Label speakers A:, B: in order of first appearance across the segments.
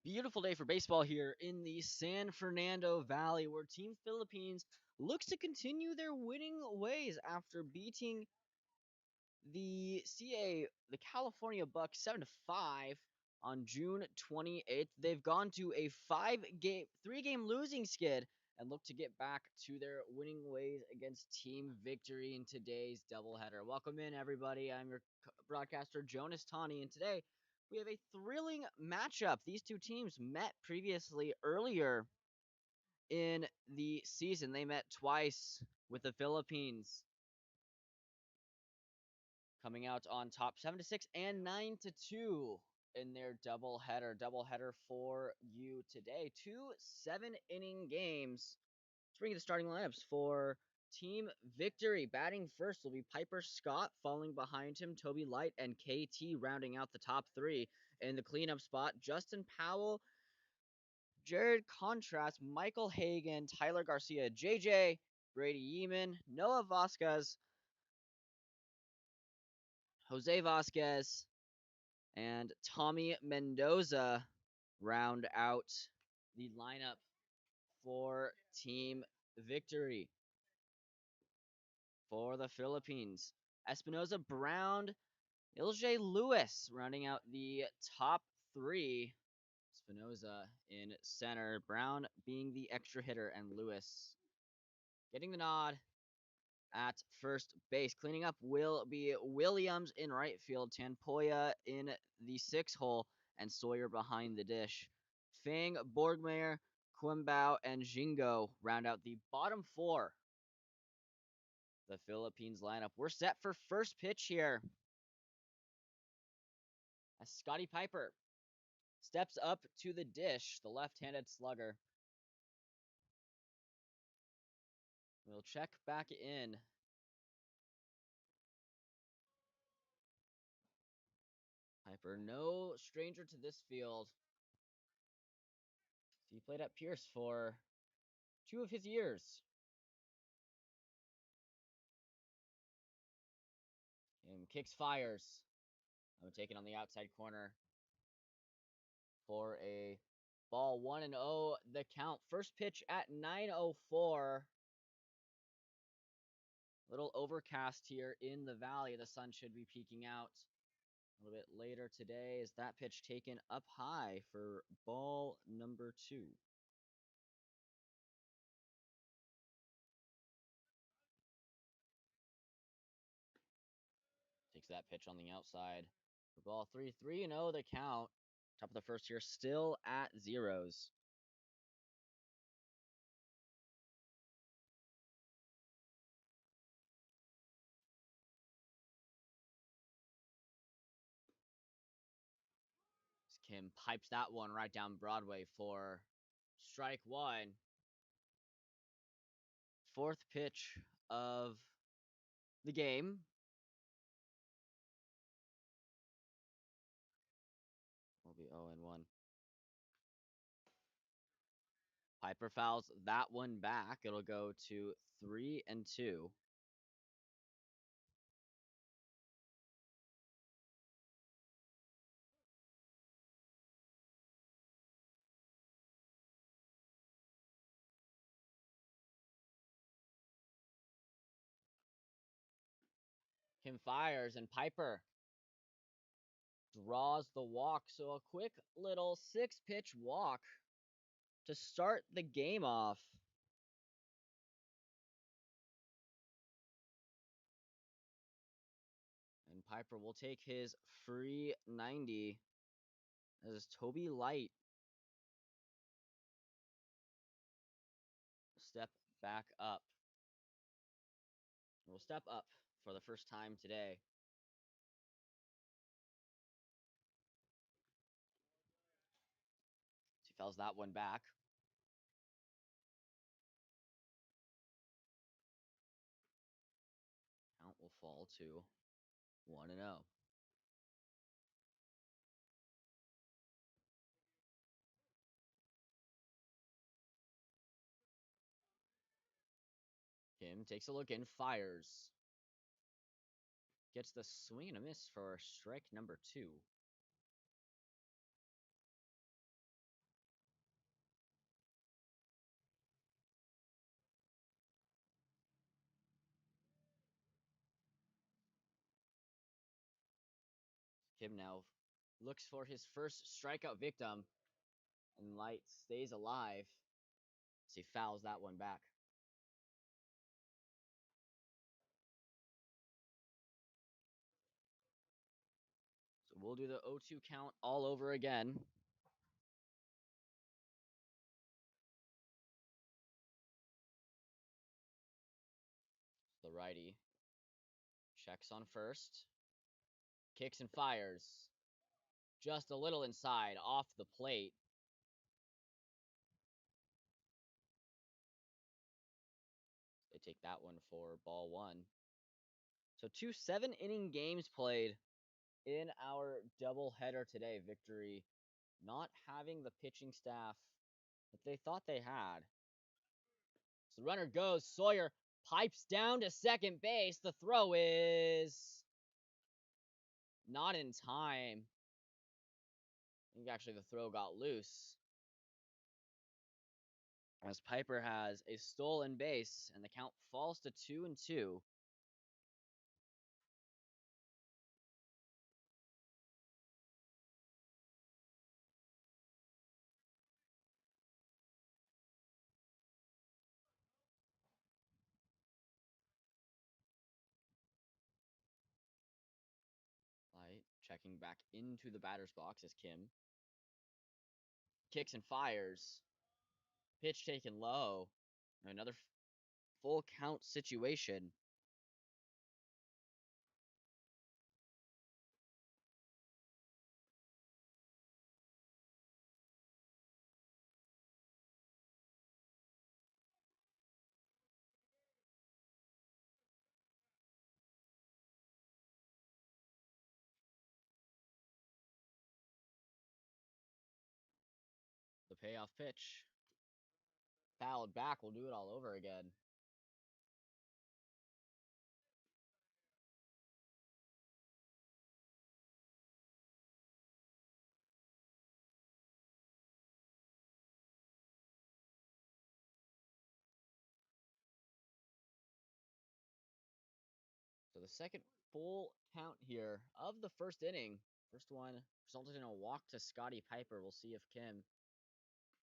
A: Beautiful day for baseball here in the San Fernando Valley, where Team Philippines looks to continue their winning ways after beating the California Bucks 7-5 on June 28th. They've gone to a three-game losing skid and look to get back to their winning ways against Team Victory in today's doubleheader. Welcome in, everybody. I'm your broadcaster, Jonas Tani, and today we have a thrilling matchup. These two teams met previously earlier in the season. They met twice, with the Philippines coming out on top 7-6 and 9-2 in their doubleheader. Doubleheader for you today. Two 7-inning games. Let's bring you the starting lineups for Team Victory. Batting first will be Piper Scott. Falling behind him, Toby Light and KT rounding out the top three. In the cleanup spot, Justin Powell, Jared Contrast, Michael Hagan, Tyler Garcia, JJ, Brady Yeaman, Noah Vasquez, Jose Vasquez, and Tommy Mendoza round out the lineup for Team Victory. For the Philippines, Espinoza, Brown, Ilja Lewis rounding out the top three. Espinoza in center, Brown being the extra hitter, and Lewis getting the nod at first base. Cleaning up will be Williams in right field, Tanpoya in the 6 hole, and Sawyer behind the dish. Fang, Borgmeyer, Quimbao, and Jingo round out the bottom four. The Philippines lineup. We're set for first pitch here, as Scotty Piper steps up to the dish, the left-handed slugger. We'll check back in. Piper, no stranger to this field. He played at Pierce for 2 of his years. And kicks, fires. I'm taking on the outside corner for a ball. 1-0 the count. First pitch at 9:04. Little overcast here in the valley. The sun should be peeking out a little bit later today. Is that pitch taken up high for ball number 2? Takes that pitch on the outside for ball 3. 3-0 the count. Top of the first here, still at zeros. Kim pipes that one right down Broadway for strike 1. Fourth pitch of the game. Will be 0-1. Piper fouls that one back. It'll go to 3-2. Kim fires, and Piper draws the walk. So a quick little 6-pitch walk to start the game off. And Piper will take his free 90 as Toby Light step back up. Will step up for the first time today. He fouls that one back. Count will fall to 1-0. Kim takes a look and fires. Gets the swing and a miss for strike number 2. Kim now looks for his first strikeout victim, and Light stays alive as he fouls that one back. So we'll do the 0-2 count all over again. The righty checks on first, kicks and fires. Just a little inside, off the plate. They take that one for ball one. So 2 7-inning games played in our doubleheader today. Victory not having the pitching staff that they thought they had. So the runner goes. Sawyer pipes down to second base. The throw is not in time. I think actually the throw got loose, as Piper has a stolen base, and the count falls to 2-2. Light checking back into the batter's box as Kim kicks and fires. Pitch taken low. Another full count situation. The payoff pitch. Fouled back. We'll do it all over again. So the second full count here of the first inning. First one resulted in a walk to Scotty Piper. We'll see if Kim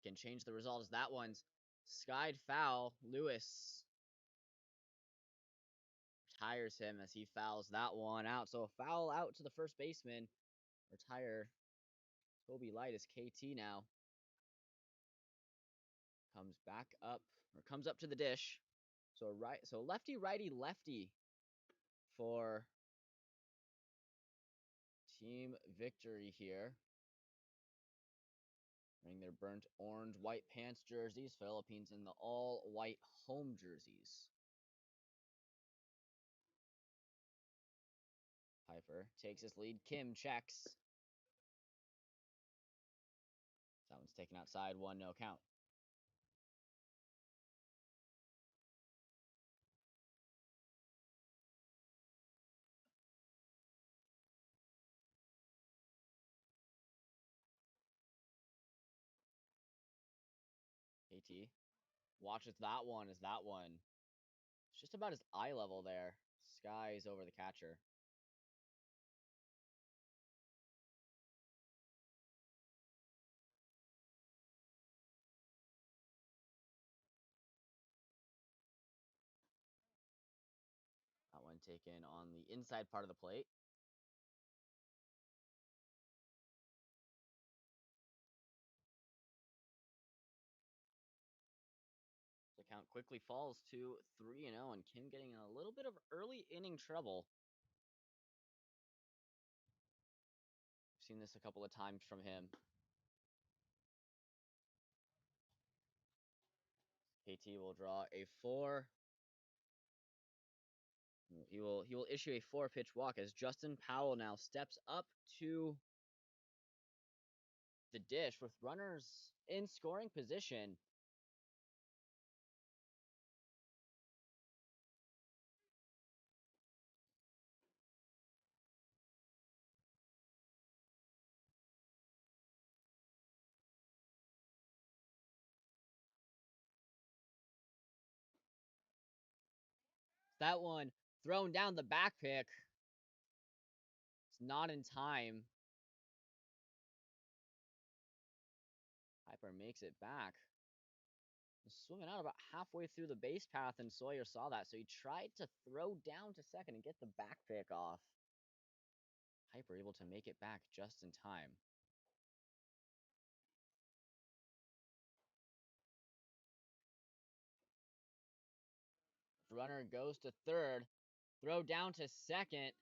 A: can change the result, as that one's skied foul. Lewis retires him as he fouls that one out. So a foul out to the first baseman. Retire Toby Light as KT now comes back up, or comes up to the dish. So lefty, righty, lefty for team victory here. Wearing their burnt orange white pants jerseys. Philippines in the all white home jerseys. Piper takes his lead. Kim checks. That one's taken outside. 1-0 count. KT watches that one as that one. It's just about his eye level there. Skies over the catcher. That one taken on the inside part of the plate. The count quickly falls to 3-0, and Kim getting in a little bit of early inning trouble. We've seen this a couple of times from him. KT will draw a 4. He will issue a 4-pitch walk as Justin Powell now steps up to the dish with runners in scoring position. That one thrown down the back pick. It's not in time. Piper makes it back. Swimming out about halfway through the base path, and Sawyer saw that, so he tried to throw down to second and get the back pick off. Piper able to make it back just in time. Runner goes to third. Throw down to second.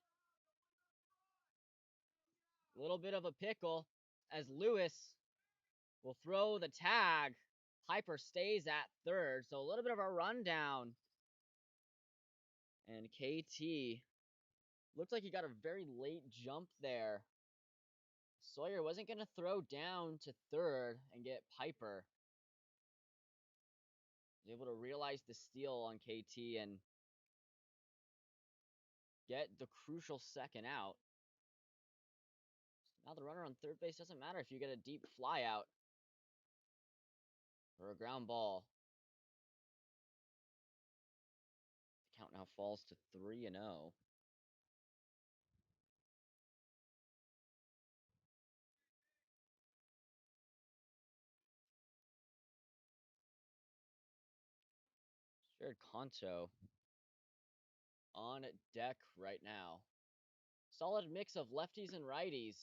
A: A little bit of a pickle as Lewis will throw the tag. Piper stays at third, so a little bit of a rundown. And KT looked like he got a very late jump there. Sawyer wasn't going to throw down to third and get Piper. He was able to realize the steal on KT and get the crucial second out. Now the runner on third base doesn't matter if you get a deep fly out or a ground ball. The count now falls to 3-0. Jared Conto on deck right now. Solid mix of lefties and righties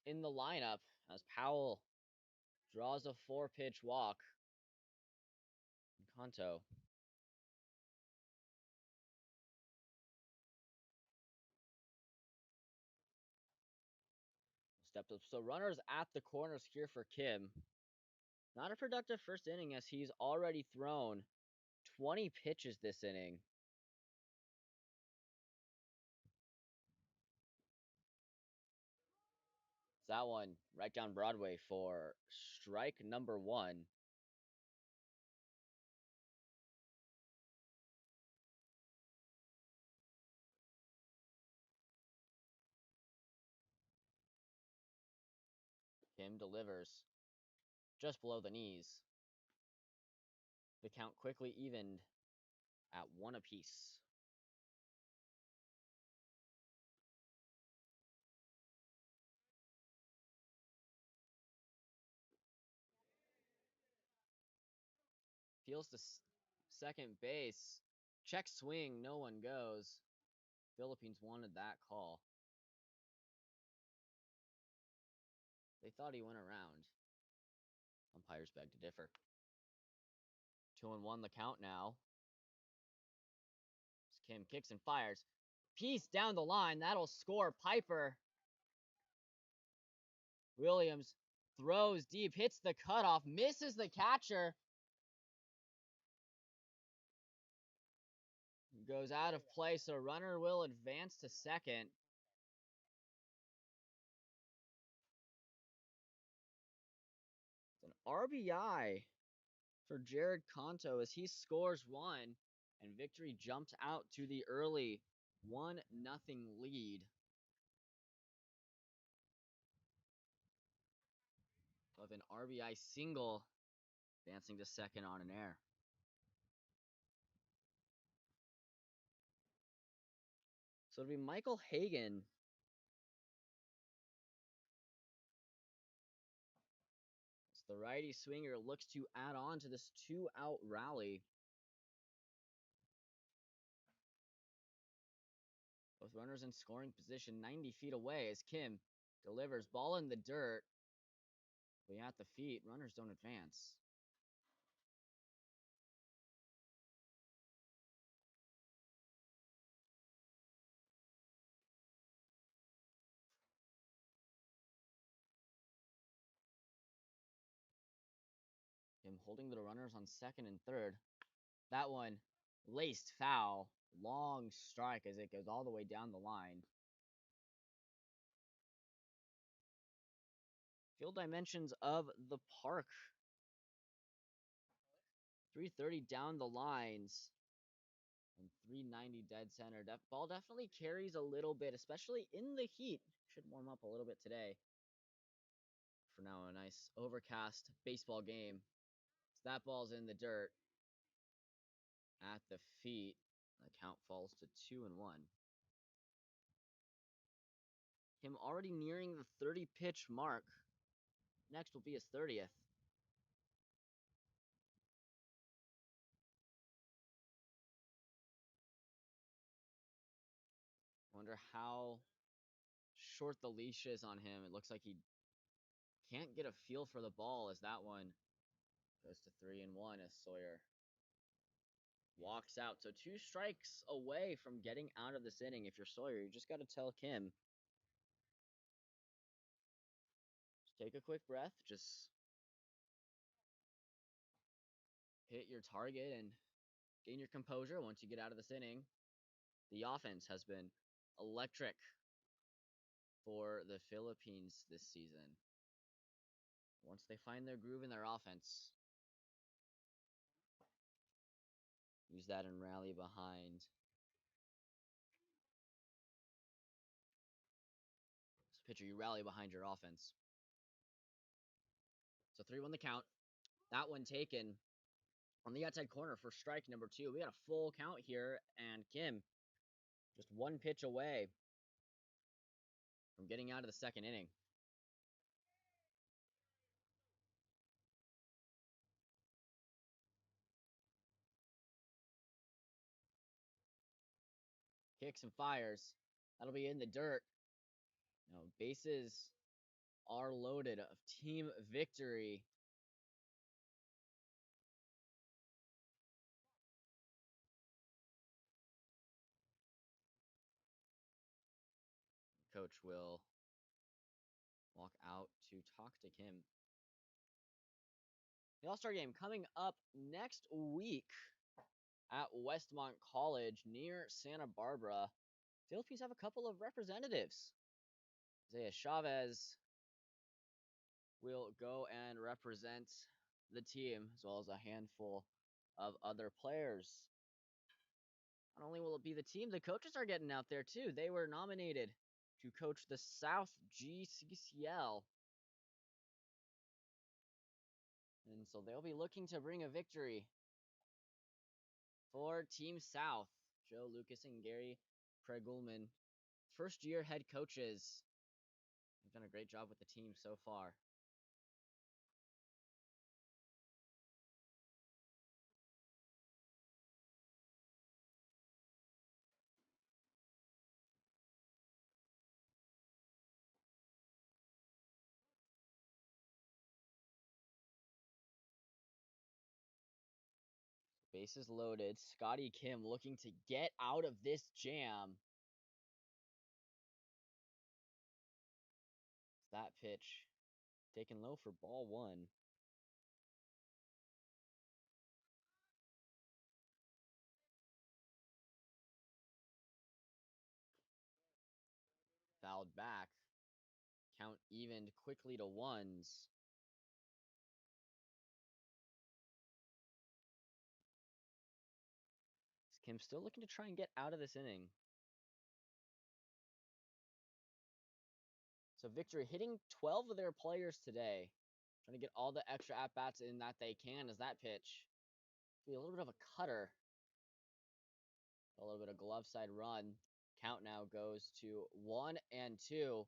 A: in the lineup as Powell draws a 4-pitch walk. Conto stepped up. So runners at the corners here for Kim. Not a productive first inning as he's already thrown 20 pitches this inning. That one right down Broadway for strike number 1. Kim delivers just below the knees. The count quickly evened at 1 apiece. Feels to second base. Check swing, no one goes. Philippines wanted that call. They thought he went around. Umpires beg to differ. 2-1 the count now. As Kim kicks and fires. Piece down the line. That'll score Piper. Williams throws deep, hits the cutoff, misses the catcher. Goes out of play, so runner will advance to second. It's an RBI for Jared Conto as he scores 1, and victory jumps out to the early 1-0 lead. Of an RBI single, advancing to second on an air. So it'll be Michael Hagan. As the righty swinger looks to add on to this 2-out rally. Both runners in scoring position 90 feet away as Kim delivers ball in the dirt. Way at the feet, runners don't advance. Kim holding the runners on second and third. That one laced foul. Long strike as it goes all the way down the line. Field dimensions of the park. 330 down the lines. And 390 dead center. That ball definitely carries a little bit, especially in the heat. Should warm up a little bit today. For now, a nice overcast baseball game. So that ball's in the dirt. At the feet. The count falls to 2-1. Kim already nearing the 30 pitch mark. Next will be his 30th. Wonder how short the leash is on him. It looks like he can't get a feel for the ball as that one goes to 3-1 as Sawyer walks out. So 2 strikes away from getting out of this inning. If you're Sawyer, you just got to tell Kim, just take a quick breath, just hit your target and gain your composure once you get out of this inning. The offense has been electric for the Philippines this season. Once they find their groove in their offense, use that and rally behind. So pitcher, you rally behind your offense. So 3-1 the count. That one taken on the outside corner for strike number 2. We got a full count here, and Kim just 1 pitch away from getting out of the second inning. Kicks and fires. That'll be in the dirt. Now, bases are loaded of team victory. Coach will walk out to talk to Kim. The All-Star game coming up next week at Westmont College near Santa Barbara. Philippines have a couple of representatives. Isaiah Chavez will go and represent the team, as well as a handful of other players. Not only will it be the team, the coaches are getting out there too. They were nominated to coach the South GCCL. And so they'll be looking to bring a victory for Team South. Joe Lucas and Gary Pregulman, first-year head coaches. They've done a great job with the team so far. Bases loaded. Scotty Kim looking to get out of this jam. That pitch taken low for ball 1. Fouled back. Count evened quickly to 1s. Kim still looking to try and get out of this inning. So Victory hitting 12 of their players today. Trying to get all the extra at-bats in that they can as that pitch. Be a little bit of a cutter. A little bit of glove side run. Count now goes to 1-2.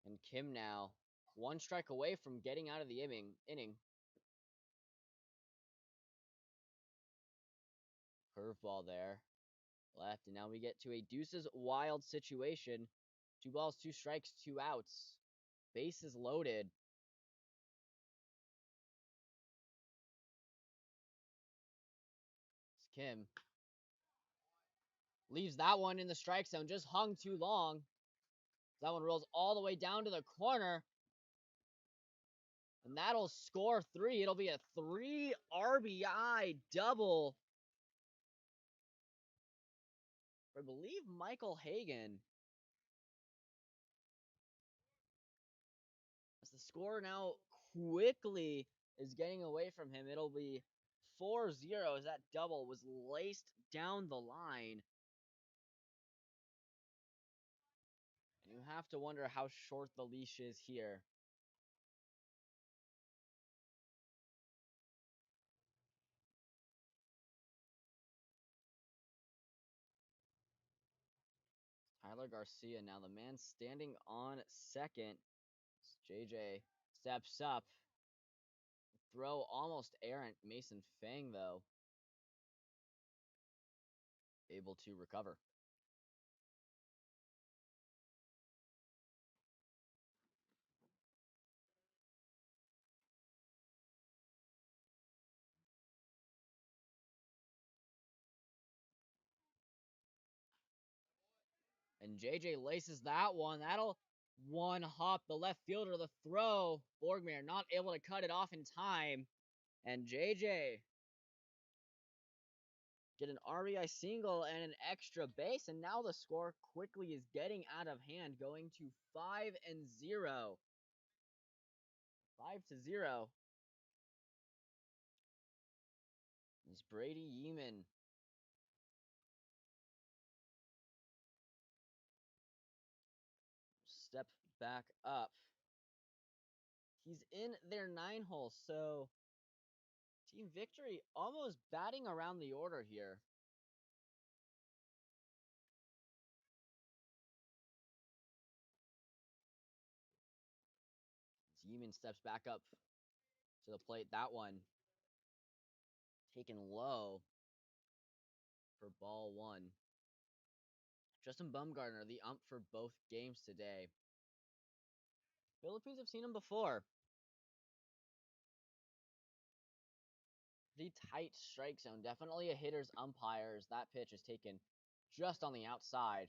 A: And Kim now 1 strike away from getting out of the inning. Curveball there. Left, and now we get to a deuces wild situation. 2 balls, 2 strikes, 2 outs. Bases loaded. Kim leaves that one in the strike zone, just hung too long. That one rolls all the way down to the corner. And that'll score 3. It'll be a 3 RBI double. I believe Michael Hagan. As the score now quickly is getting away from him, it'll be 4-0 as that double was laced down the line. And you have to wonder how short the leash is here. Tyler Garcia now the man standing on second. JJ steps up. Throw almost errant. Mason Fang, though, able to recover. And JJ laces that one. That'll one hop the left fielder. The throw. Borgmeier not able to cut it off in time. And JJ get an RBI single and an extra base. And now the score quickly is getting out of hand, going to 5-0. 5-0. It's Brady Yeaman step back up. He's in their 9-hole, so Team Victory almost batting around the order here. Yeaman steps back up to the plate. That one taken low for ball one. Justin Bumgarner, the ump for both games today. Philippines have seen him before. The tight strike zone, definitely a hitter's umpires. That pitch is taken just on the outside.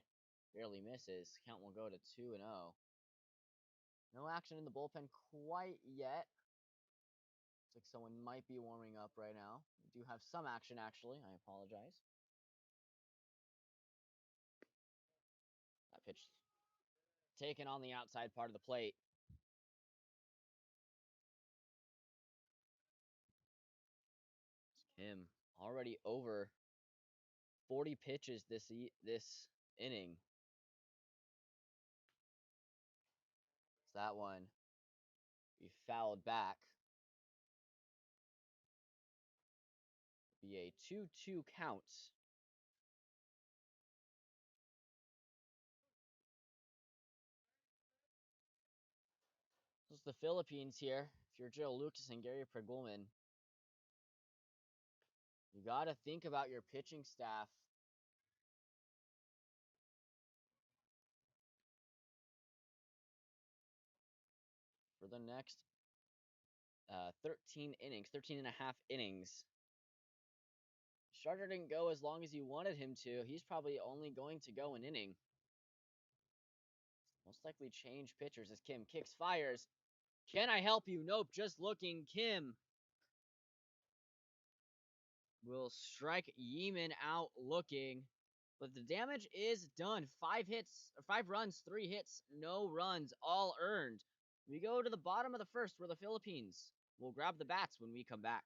A: Barely misses. Count will go to 2-0. No action in the bullpen quite yet. Looks like someone might be warming up right now. We do have some action, actually. I apologize. That pitch taken on the outside part of the plate. Kim already over 40 pitches this inning. That one be fouled back. Be a 2-2 count. This is the Philippines here. If you're Joe Lucas and Gary Pregulman, you got to think about your pitching staff. For the next 13 innings, 13 and a half innings. Starter didn't go as long as you wanted him to. He's probably only going to go an inning. Most likely change pitchers as Kim kicks, fires. Can I help you? Nope, just looking. Kim will strike Yeaman out looking. But the damage is done. 5 runs, 3 hits, no runs, all earned. We go to the bottom of the first where the Philippines will grab the bats when we come back.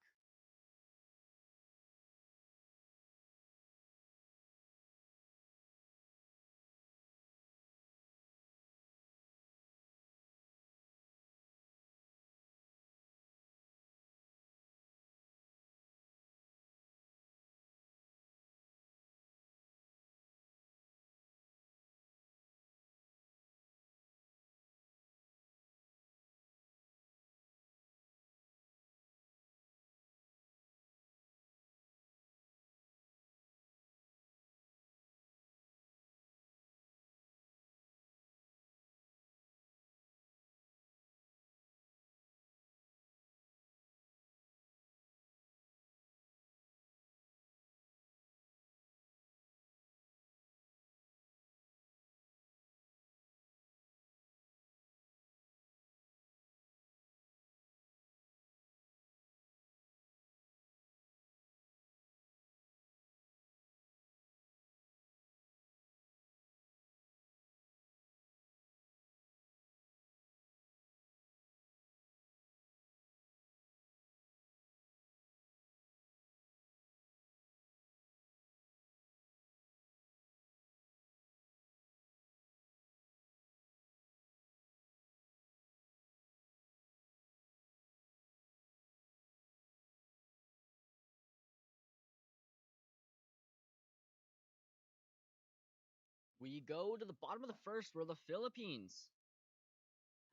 A: We go to the bottom of the first where the Philippines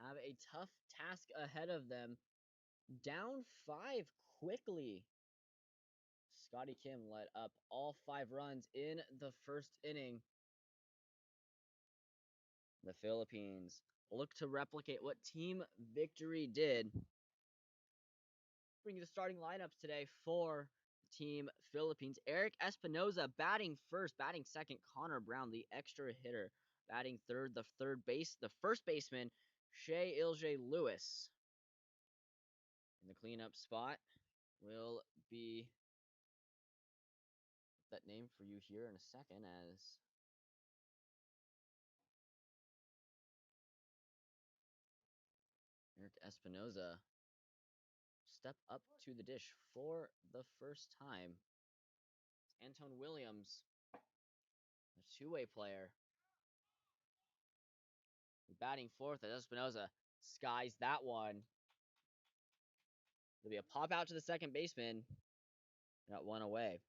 A: have a tough task ahead of them. Down 5 quickly. Scotty Kim let up all 5 runs in the first inning. The Philippines look to replicate what Team Victory did. Bringing the starting lineups today for Team Philippines. Eric Espinoza batting first, batting second. Connor Brown, the extra hitter, batting third. The first baseman, Shea Ilje Lewis. In the cleanup spot will be that name for you here in a second as Eric Espinoza step up to the dish for the first time. Anton Williams, a two-way player, batting fourth as Espinoza skies that one. There'll be a pop out to the second baseman. Got one away.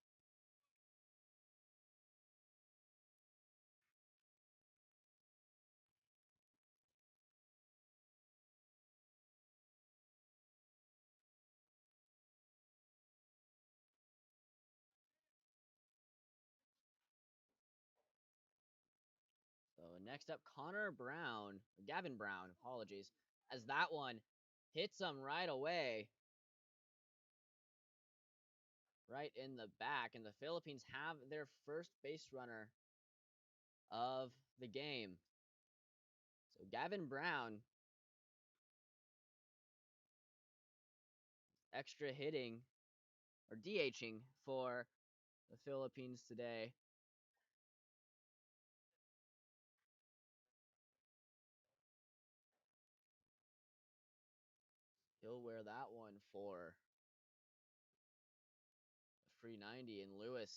A: So next up, Gavin Brown, apologies, as that one hits him right away. Right in the back, and the Philippines have their first base runner of the game. So Gavin Brown, extra hitting or DHing for the Philippines today. He'll wear that one for a free 90, and Lewis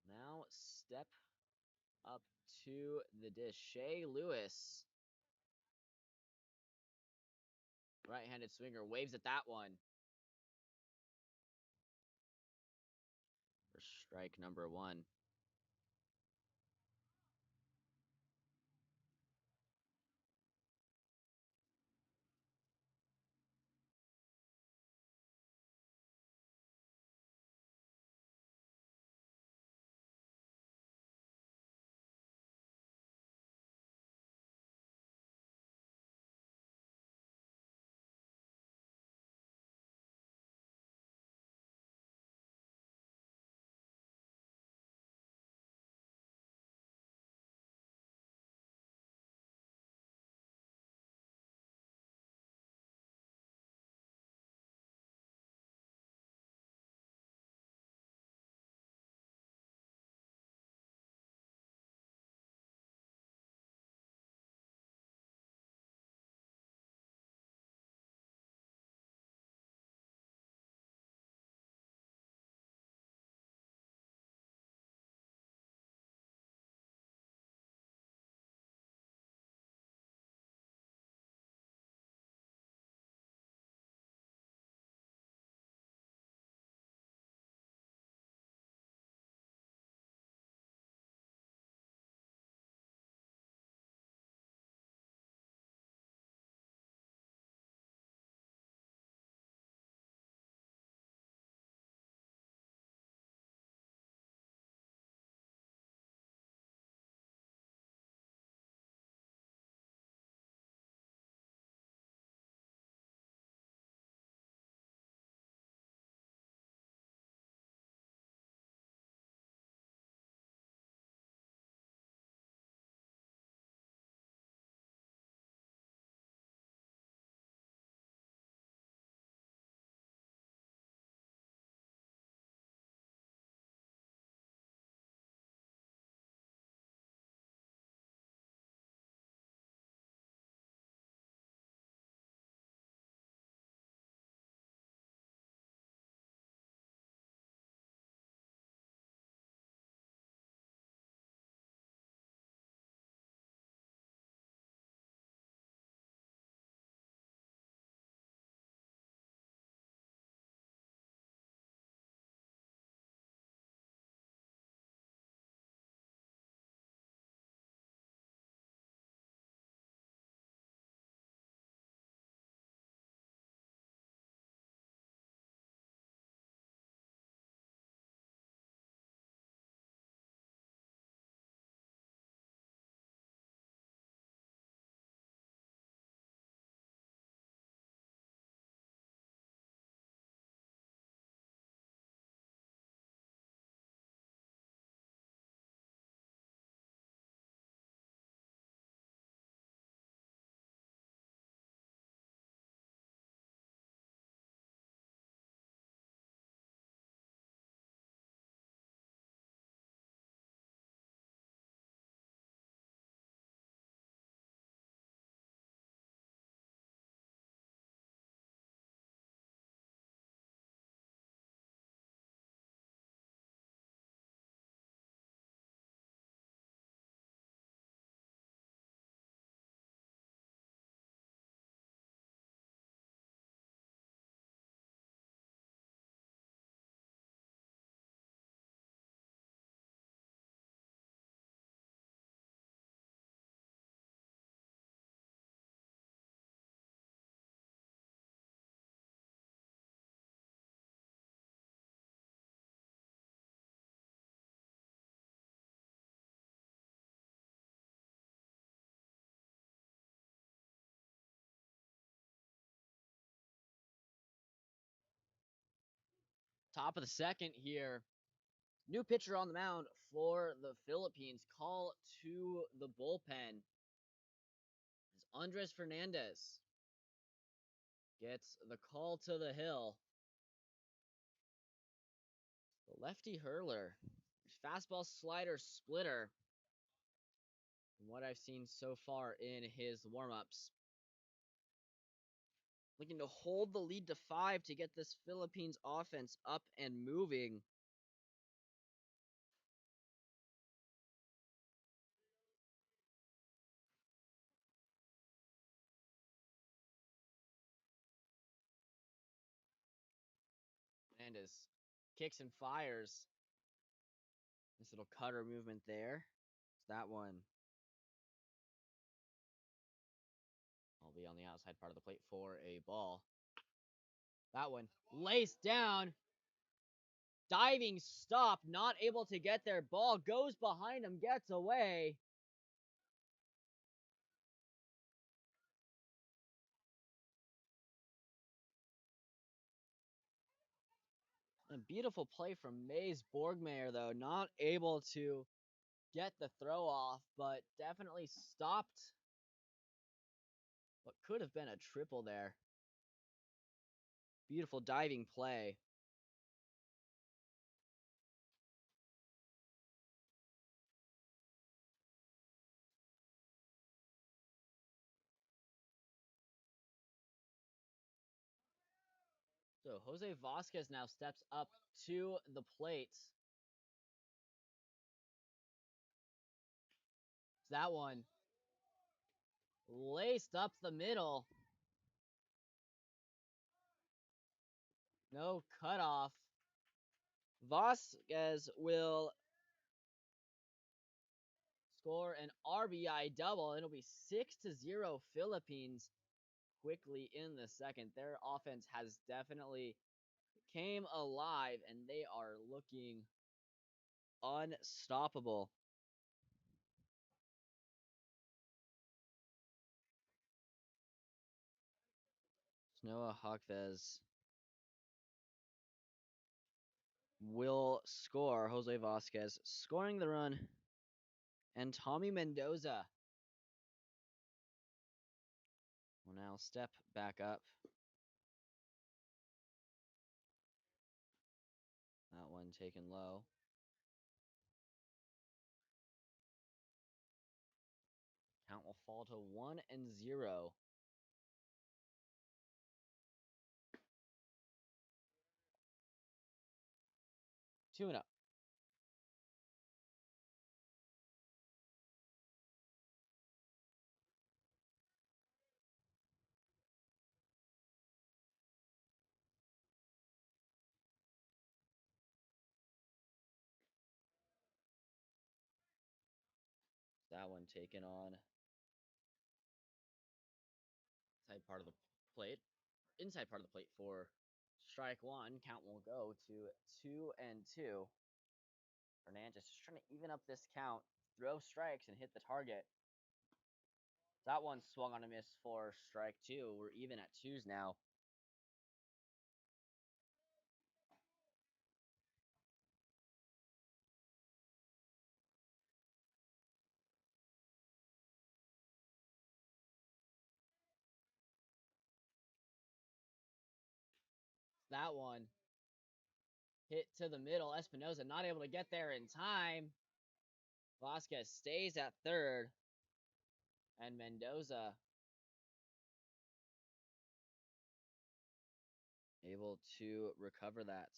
A: now step up to the dish. Shea Lewis, right-handed swinger, waves at that one for strike number 1. Top of the second here. New pitcher on the mound for the Philippines. Call to the bullpen. As Andres Fernandez gets the call to the hill. The lefty hurler. Fastball, slider, splitter. From what I've seen so far in his warm-ups. Looking to hold the lead to 5 to get this Philippines offense up and moving. Fernandez kicks and fires. This little cutter movement there. It's that one. I'll be on the outside part of the plate for a ball. That one laced down. Diving stop, not able to get there. Ball goes behind him, gets away. A beautiful play from Mays Borgmayer, though, not able to get the throw off, but definitely stopped what could have been a triple there. Beautiful diving play. So Jose Vasquez now steps up to the plate. That one laced up the middle. No cutoff. Vasquez will score an RBI double. It'll be 6-0 Philippines quickly in the second. Their offense has definitely came alive and they are looking unstoppable. Noah Hawkvez will score. Jose Vasquez scoring the run. And Tommy Mendoza will now step back up. That one taken low. Count will fall to 1-0. 2-0. That one taken on inside part of the plate. Inside part of the plate for strike one. Count will go to 2-2. Fernandez just trying to even up this count, throw strikes, and hit the target. That one swung on a miss for strike two. We're even at twos now. That one hit to the middle. Espinoza not able to get there in time. Vasquez stays at third. And Mendoza able to recover that.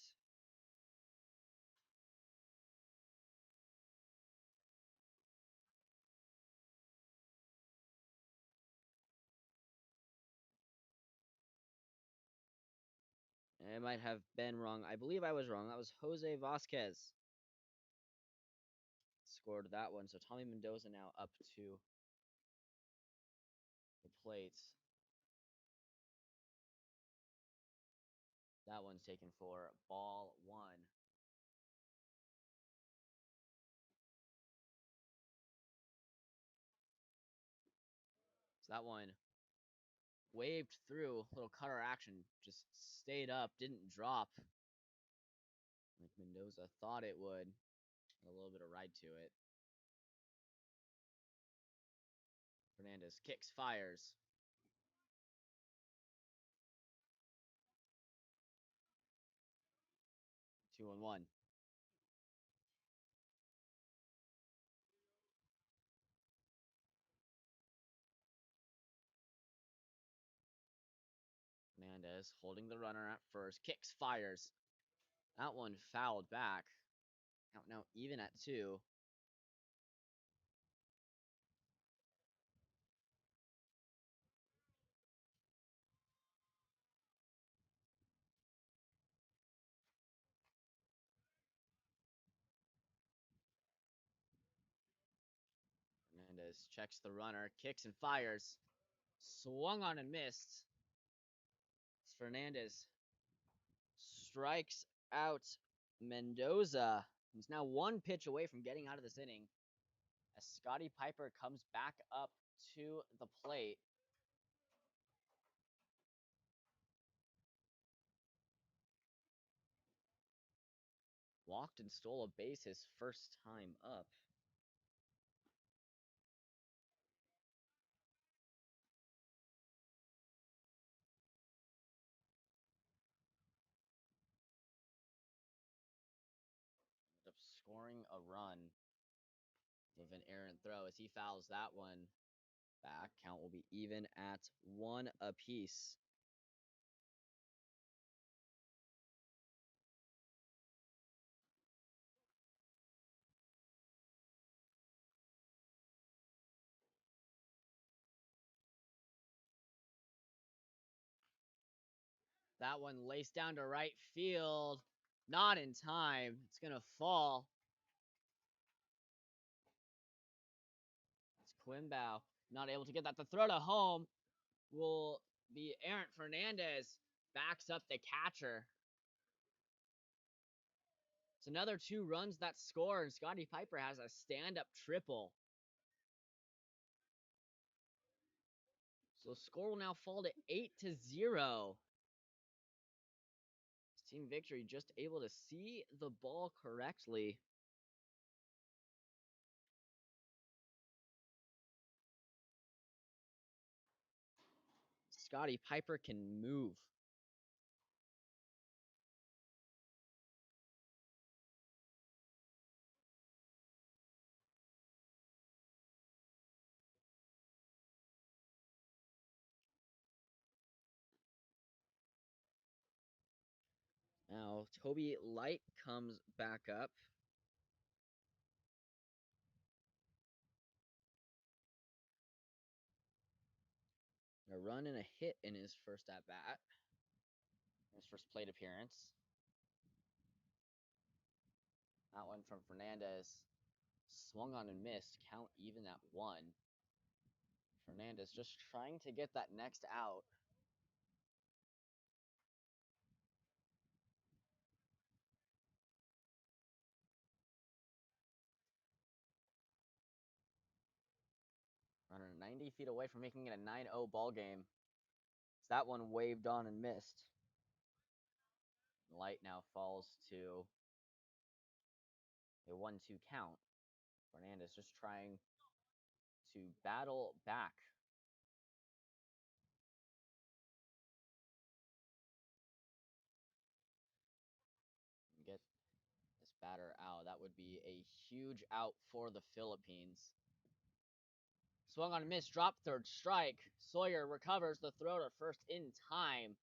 A: It might have been wrong. I believe I was wrong. That was Jose Vasquez. Scored that one. So Tommy Mendoza now up to the plate. That one's taken for ball one. So that one waved through, little cutter action, just stayed up, didn't drop. like Mendoza thought it would. A little bit of ride to it. Fernandez kicks, fires. 2-1. Fernandez holding the runner at first. Kicks, fires. That one fouled back. Out now even at 2. Fernandez checks the runner, kicks and fires. Swung on and missed. Fernandez strikes out Mendoza. He's now 1 pitch away from getting out of this inning as Scotty Piper comes back up to the plate. Walked and stole a base his first time up. Ended up scoring a run with an errant throw as he fouls that one back. Count will be even at 1 apiece. That one laced down to right field. Not in time. It's going to fall. It's Quimbow. Not able to get that. The throw to home will be errant. Fernandez backs up the catcher. It's another 2 runs that score, and Scotty Piper has a stand-up triple. So the score will now fall to 8-0. Team Victory just able to see the ball correctly. Scotty Piper can move. Now, Toby Light comes back up. A run and a hit in his first at bat, his first plate appearance. That one from Fernandez. Swung on and missed. Count even at 1. Fernandez just trying to get that next out. Runner 90 feet away from making it a 9-0 ball game. So that one waved on and missed. Light now falls to a 1-2 count. Fernandez just trying to battle back. Get this batter out. That would be a huge out for the Philippines. Swung on a miss, drop third strike. Sawyer recovers the throw to first in time.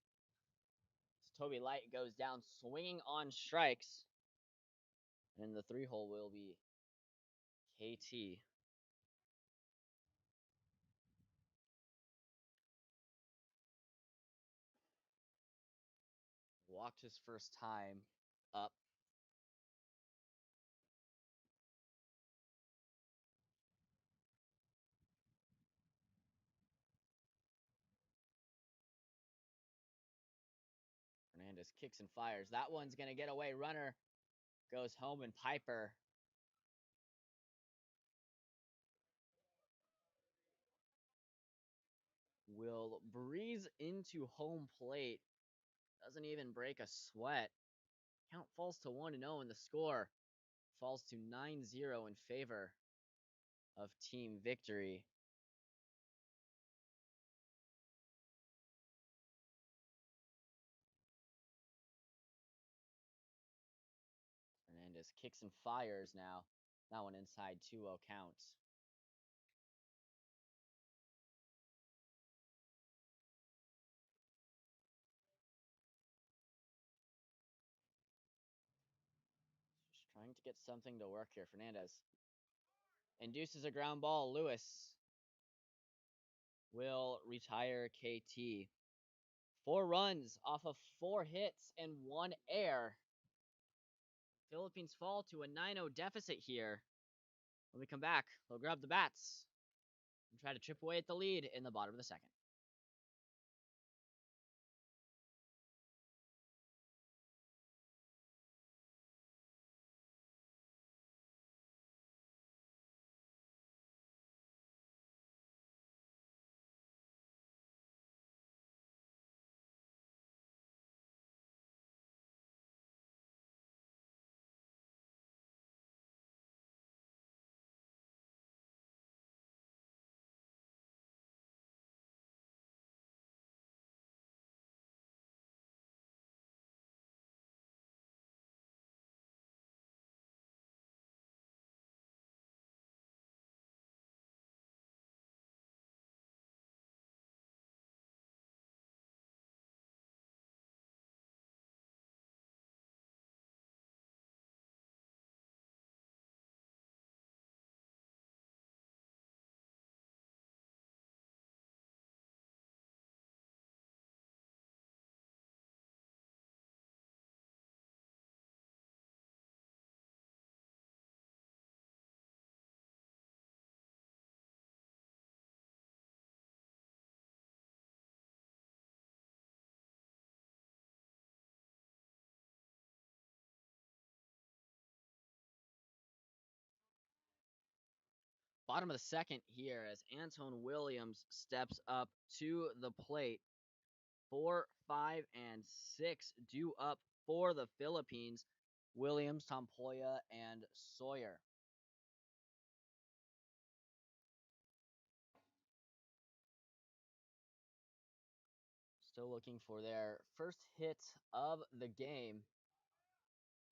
A: Toby Light goes down swinging on strikes. And the 3-hole will be KT. Walked his first time up. Fernandez kicks and fires. That one's going to get away. Runner goes home, and Piper will breeze into home plate. Doesn't even break a sweat. Count falls to 1-0, and the score falls to 9-0 in favor of Team Victory. Fernandez kicks and fires now. That one inside 2-0 count. Just trying to get something to work here. Fernandez induces a ground ball. Lewis will retire KT. 4 runs off of 4 hits and 1 error. Philippines fall to a 9-0 deficit here. When we come back, they'll grab the bats and try to chip away at the lead in the bottom of the second. Bottom of the second here as Anton Williams steps up to the plate. 4, 5, and 6 due up for the Philippines. Williams, Tompoya, and Sawyer. Still looking for their first hit of the game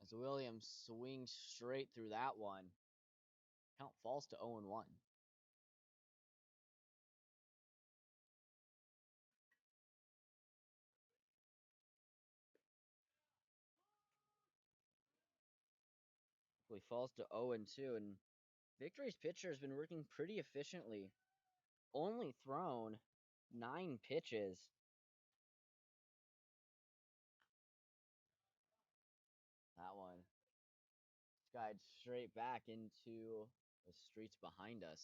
A: as Williams swings straight through that one. Count falls to 0-1. He falls to 0-2, and Victory's pitcher has been working pretty efficiently. Only thrown 9 pitches. That one skied straight back into the streets behind us.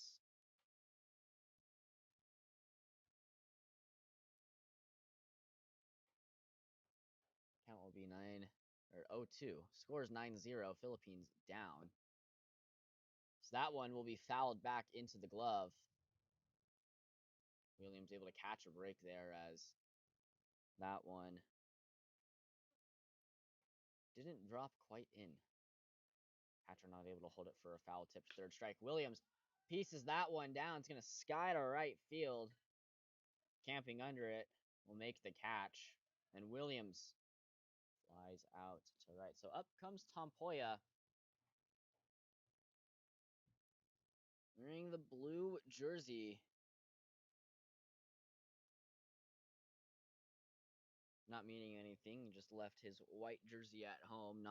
A: Count will be 0-2. Scores 9-0. Philippines down. So that one will be fouled back into the glove. Williams able to catch a break there as that one didn't drop quite in. Catcher not able to hold it for a foul tipped third strike. Williams pieces that one down. It's going to sky to right field. Camping under it will make the catch. And Williams flies out to right. So up comes Tompoya, wearing the blue jersey. Not meaning anything, he just left his white jersey at home,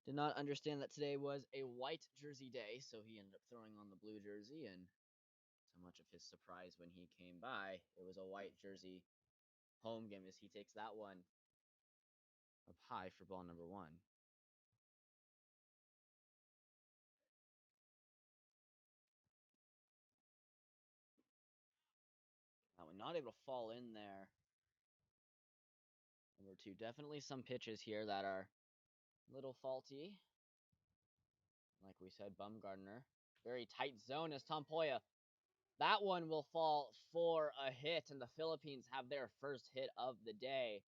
A: did not understand that today was a white jersey day, so he ended up throwing on the blue jersey, and so much of his surprise when he came by, it was a white jersey home game as he takes that one up high for ball number 1. That one not able to fall in there. Number 2, definitely some pitches here that are a little faulty. Like we said, Bumgardner. Very tight zone as Tompoya. That one will fall for a hit, and the Philippines have their first hit of the day.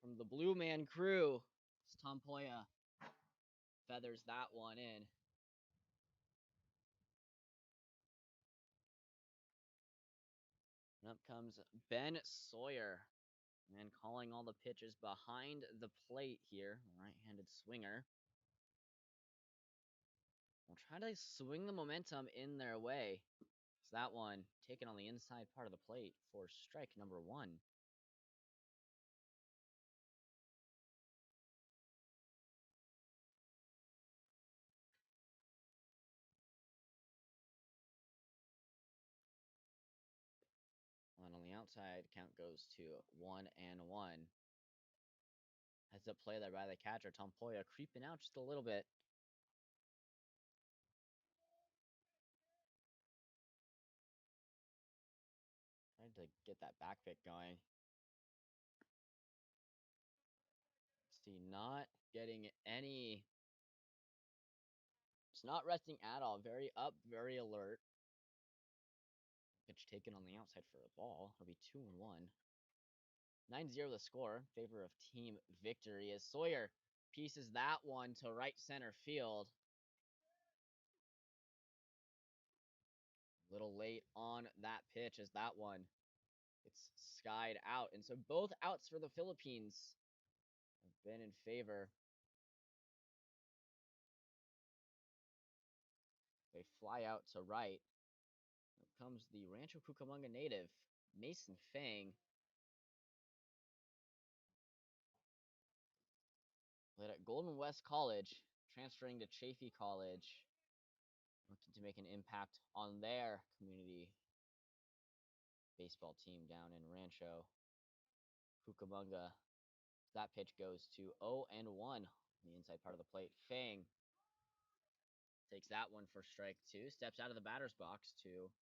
A: from the Blue Man crew. Tompoya feathers that one in. And up comes Ben Sawyer. And calling all the pitches behind the plate here. Right-handed swinger. Will try to swing the momentum in their way. So that one taken on the inside part of the plate for strike number 1. And on the outside, count goes to 1-1. Heads up play there by the catcher. Tompoya creeping out just a little bit. Trying to get that back pick going. See, not getting any. It's not resting at all. Very up, very alert. Pitch taken on the outside for a ball. It'll be 2-1. 9-0 the score in favor of team victory as Sawyer pieces that one to right center field. A little late on that pitch as that one it's skied out. And so both outs for the Philippines have been in favor. They fly out to right. Here comes the Rancho Cucamonga native, Mason Fang. Played at Golden West College, transferring to Chaffey College. Looking to make an impact on their community baseball team down in Rancho Cucamonga. That pitch goes to 0-1 on the inside part of the plate. Fang takes that one for strike 2. Steps out of the batter's box to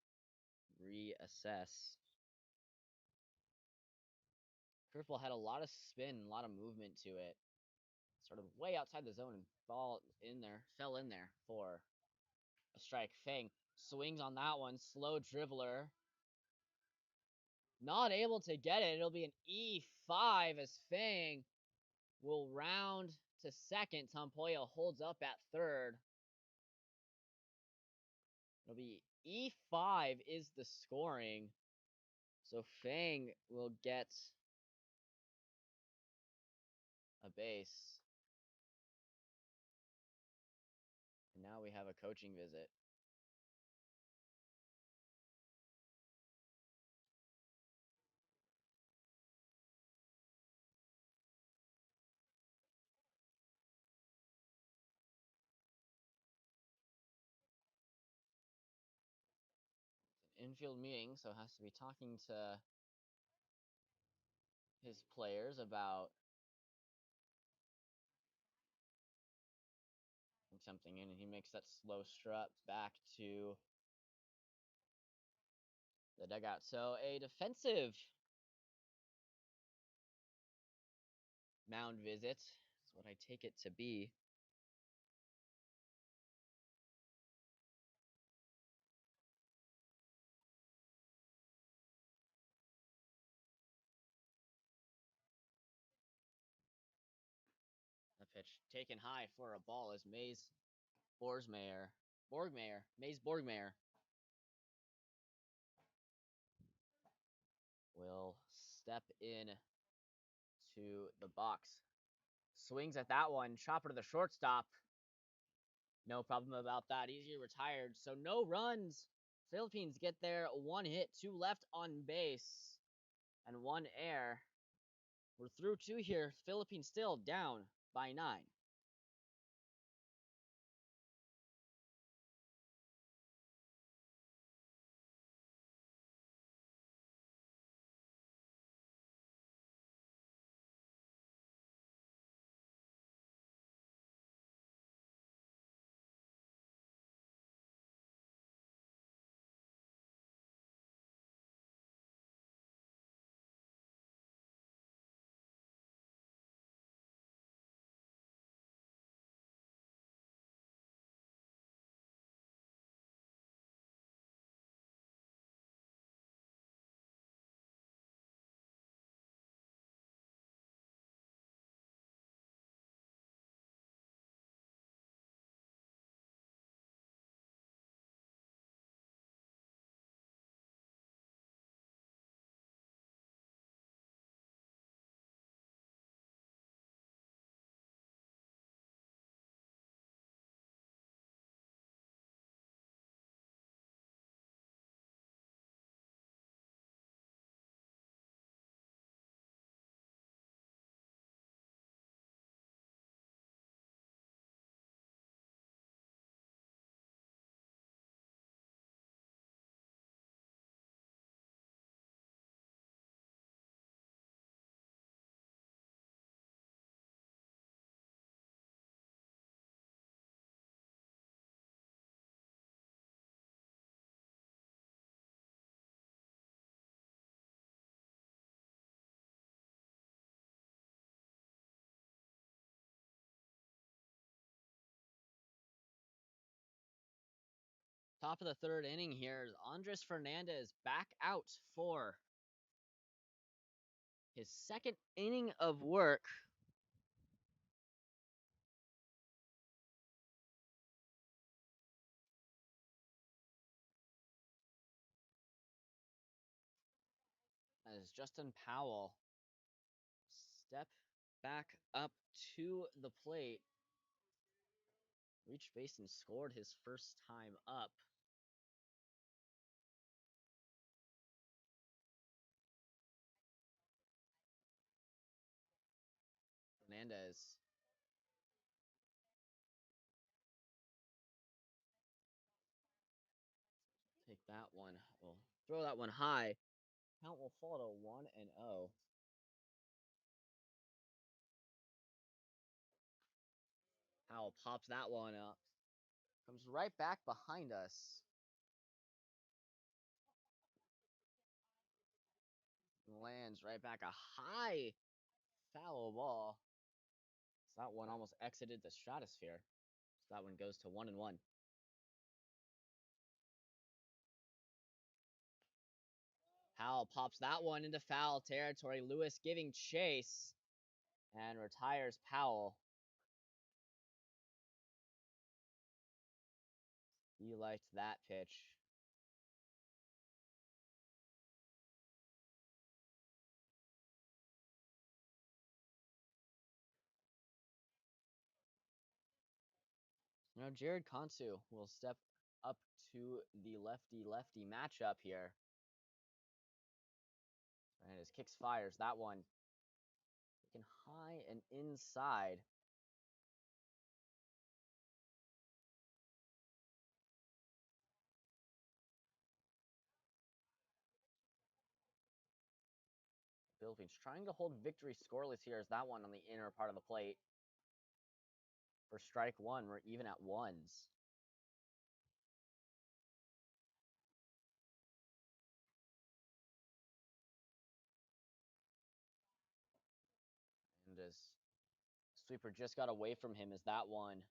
A: reassess. Curveball had a lot of spin, a lot of movement to it. Sort of way outside the zone and fell in there for a strike. Fang swings on that one. Slow dribbler. Not able to get it. It'll be an E5 as Fang will round to second. Tompoya holds up at third. It'll be E5 is the scoring. So Fang will get a base. And now we have a coaching visit. It's an infield meeting, so has to be talking to his players about something, and he makes that slow strut back to the dugout. So a defensive mound visit is what I take it to be. The pitch taken high for a ball as Mays Borgmeyer will step in to the box. Swings at that one. Chopper to the shortstop. No problem about that. Easier retired. So no runs. Philippines get there. 1 hit, 2 left on base, and 1 error. We're through 2 here. Philippines still down by 9. Top of the third inning here. Andres Fernandez back out for his second inning of work. As Justin Powell step back up to the plate, reached base and scored his first time up. Fernandez take that one. We'll throw that one high. Count will fall to 1-0. Powell pops that one up. Comes right back behind us. Lands right back a high foul ball. So that one almost exited the stratosphere. So that one goes to 1-1. Powell pops that one into foul territory. Lewis giving chase and retires Powell. He liked that pitch. Now Jared Konsu will step up to the lefty-lefty matchup here. And his kicks fires that one. Taken high and inside. Philippines trying to hold victory scoreless here as that one on the inner part of the plate. For strike one, we're even at ones. And as sweeper just got away from him as that one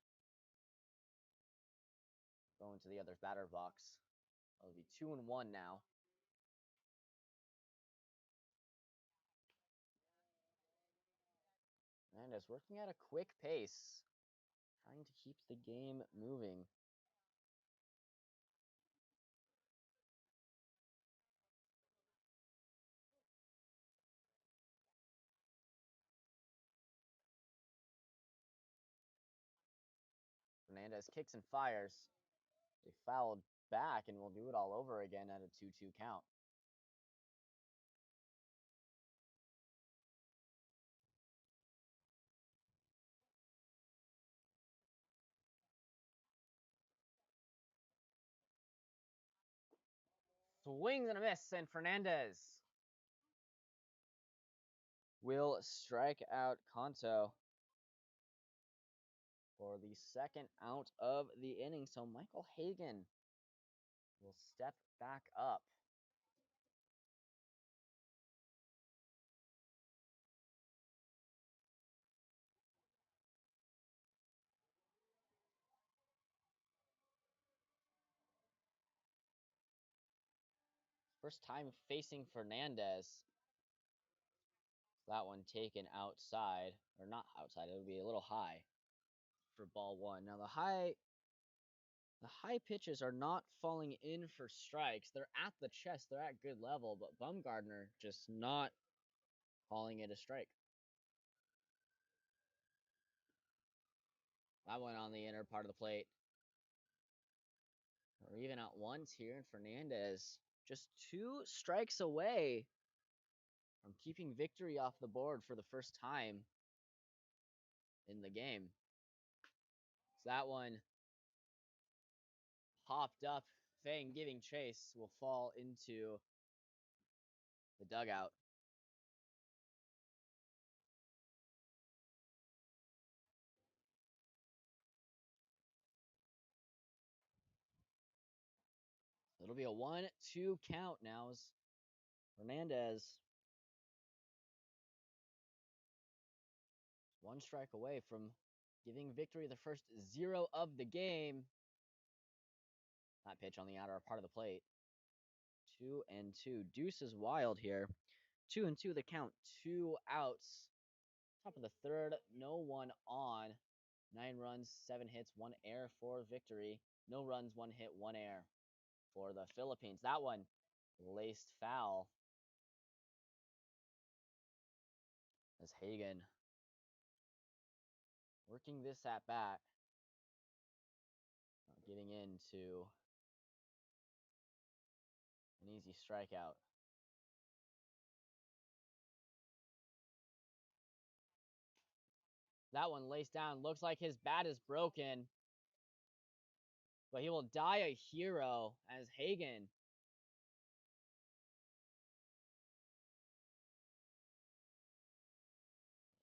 A: going to the other batter box. It'll be 2-1 now. And as working at a quick pace, trying to keep the game moving. Fernandez kicks and fires. They fouled back, and we'll do it all over again at a 2-2 count. Swings and a miss, and Fernandez will strike out Kanto for the second out of the inning. So Michael Hagan will step back up. First time facing Fernandez. That one taken outside, or not outside, it would be a little high for ball one. Now the high pitches are not falling in for strikes. They're at the chest, they're at good level, but Bumgardner just not calling it a strike. That one on the inner part of the plate. We're even at ones here, and Fernandez just 2 strikes away from keeping victory off the board for the first time in the game. So that one popped up. Fang giving chase will fall into the dugout. It'll be a 1-2 count now as Fernandez 1 strike away from giving victory the first 0 of the game. That that pitch on the outer part of the plate. 2-2. Deuce is wild here. 2-2 the count. 2 outs. Top of the third. No one on. 9 runs, 7 hits, 1 error for victory. No runs, 1 hit, 1 error for the Philippines. That one laced foul as Hagen working this at bat. Getting into an easy strikeout. That one laced down. Looks like his bat is broken. But he will die a hero as Hagen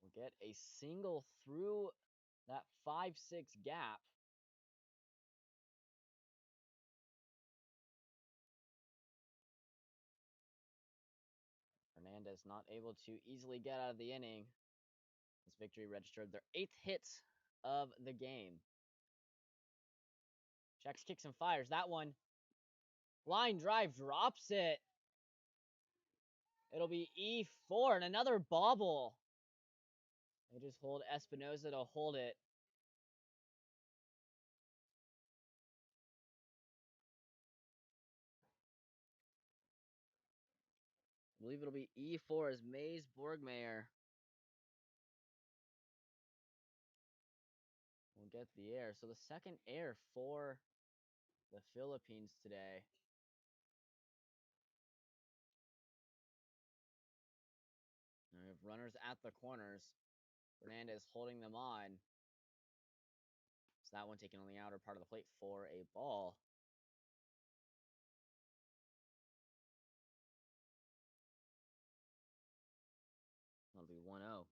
A: will get a single through that 5-6 gap. Hernandez not able to easily get out of the inning. This victory registered their 8th hit of the game. Checks, kicks, and fires. That one, line drive, drops it. It'll be E4 and another bobble. They just hold Espinosa to hold it. I believe it'll be E4 as Mays Borgmayer will get the air. So the second air for the Philippines today. We have runners at the corners. Fernandez holding them on. So that one taken on the outer part of the plate for a ball. That'll be 1-0.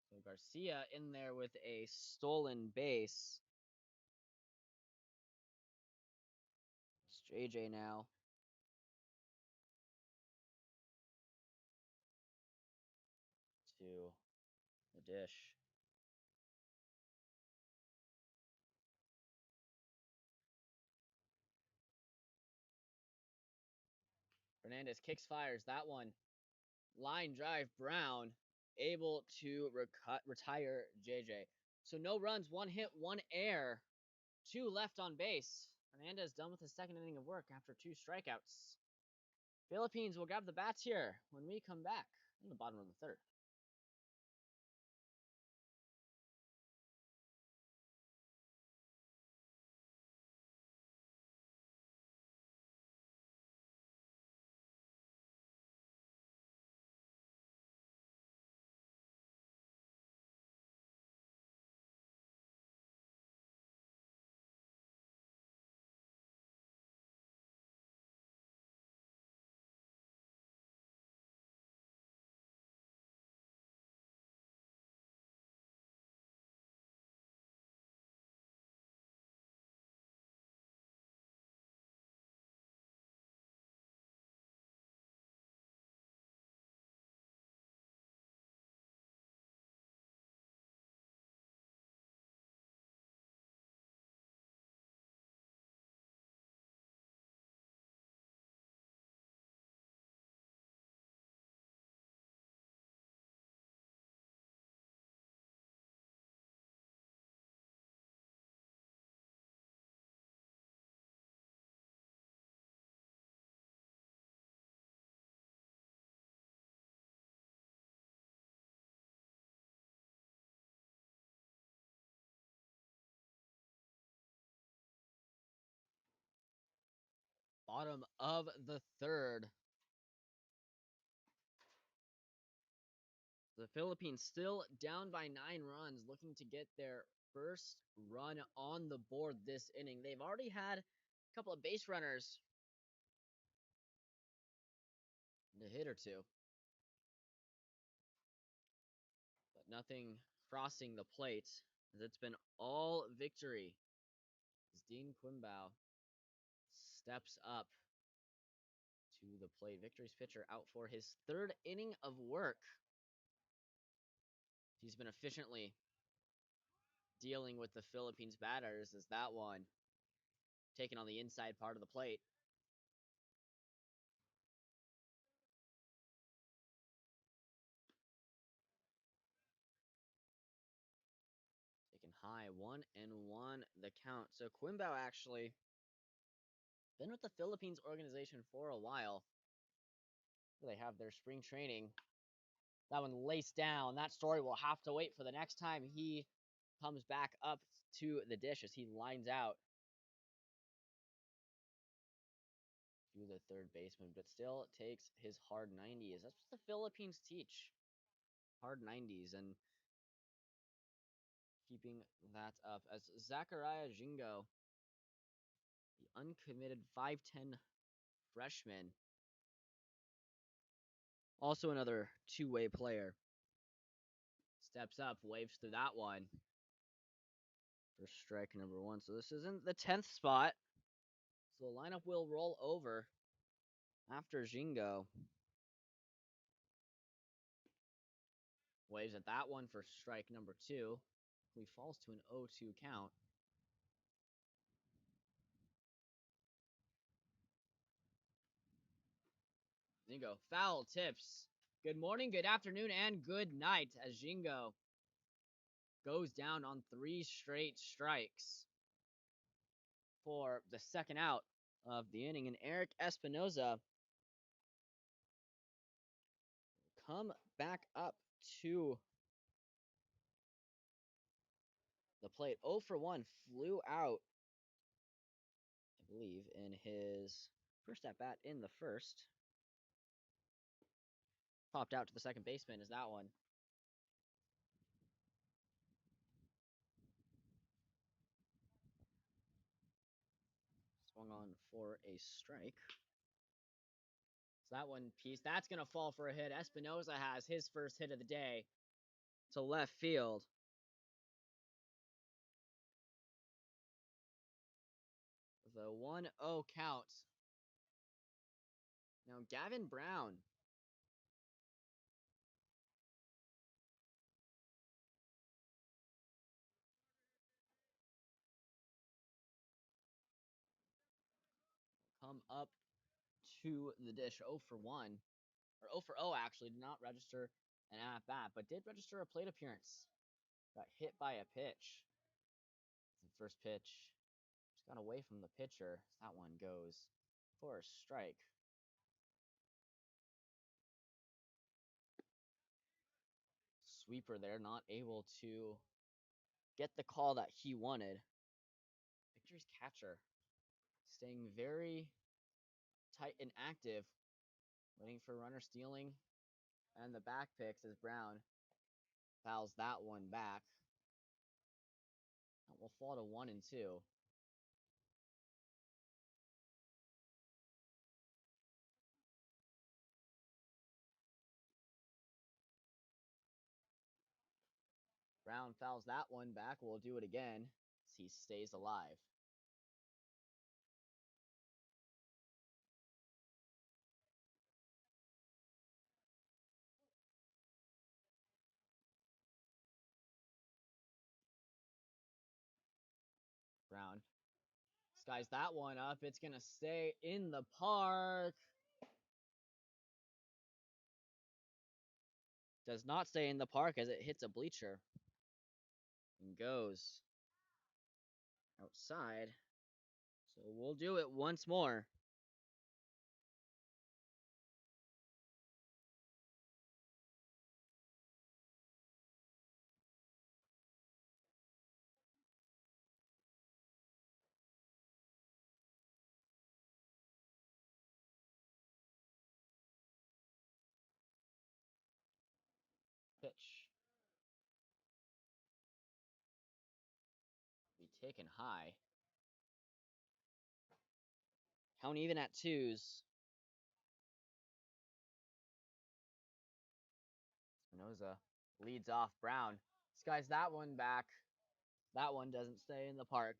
A: So Garcia in there with a stolen base. It's JJ now. To the dish. Fernandez kicks, fires. That one. Line drive, Brown able to retire JJ. So no runs, 1 hit, 1 error, 2 left on base. Fernandez done with his second inning of work after 2 strikeouts. Philippines will grab the bats here when we come back in the bottom of the third. Bottom of the third. The Philippines still down by 9 runs, looking to get their first run on the board this inning. They've already had a couple of base runners, a hit or two, but nothing crossing the plate, as it's been all victory. As Dean Quimbao steps up to the plate. Victory's pitcher out for his 3rd inning of work. He's been efficiently dealing with the Philippines batters as that one taken on the inside part of the plate. Taken high, 1-1 the count. So Quimbao actually been with the Philippines organization for a while. They have their spring training. That one laced down. That story will have to wait for the next time he comes back up to the dish as he lines out to the third baseman, but still takes his hard 90s. That's what the Philippines teach. Hard 90s and keeping that up as Zachariah Jingo, the uncommitted 5'10 freshman, also another two-way player, steps up, waves through that one for strike number 1. So this isn't the 10th spot. So the lineup will roll over after Jingo. Waves at that one for strike number 2. He falls to an 0-2 count. Jingo, foul tips. Good morning, good afternoon, and good night as Jingo goes down on 3 straight strikes for the second out of the inning. And Eric Espinoza come back up to the plate. 0 for 1, flew out, I believe, in his first at bat in the first. Popped out to the second baseman is that one. Swung on for a strike. So that one piece, that's going to fall for a hit. Espinoza has his first hit of the day to left field. The 1-0 count. Now Gavin Brown come up to the dish 0 for 1. Or 0 for 0 actually, did not register an at-bat, but did register a plate appearance. Got hit by a pitch. The first pitch just got away from the pitcher. That one goes for a strike. Sweeper there, not able to get the call that he wanted. Victor's catcher staying very tight and active, waiting for runner stealing and the back picks as Brown fouls that one back. That will fall to 1-2. Brown fouls that one back. We'll do it again as he stays alive. Brown skies that one up. It's going to stay in the park. Does not stay in the park as it hits a bleacher and goes outside. So we'll do it once more. Pitch. Be taken high. Count even at 2s. Espinoza leads off Brown. Skies that one back. That one doesn't stay in the park.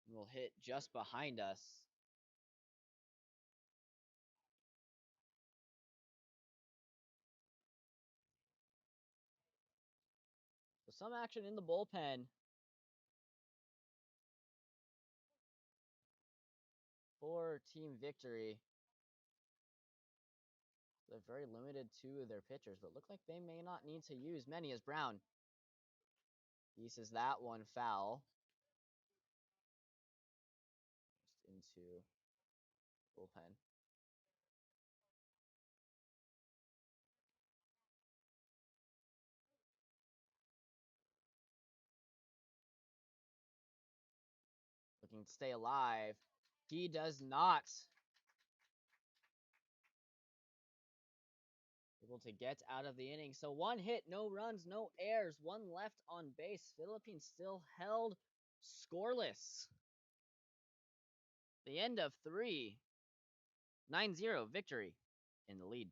A: Will hit just behind us. some action in the bullpen. For team victory. They're very limited to their pitchers, but look like they may not need to use many as Brown pieces that one foul. Just into bullpen. Looking to stay alive. He does not. Able to get out of the inning. So one hit, no runs, no errors, one left on base. Philippines still held scoreless. The end of 3. 9-0 victory in the lead.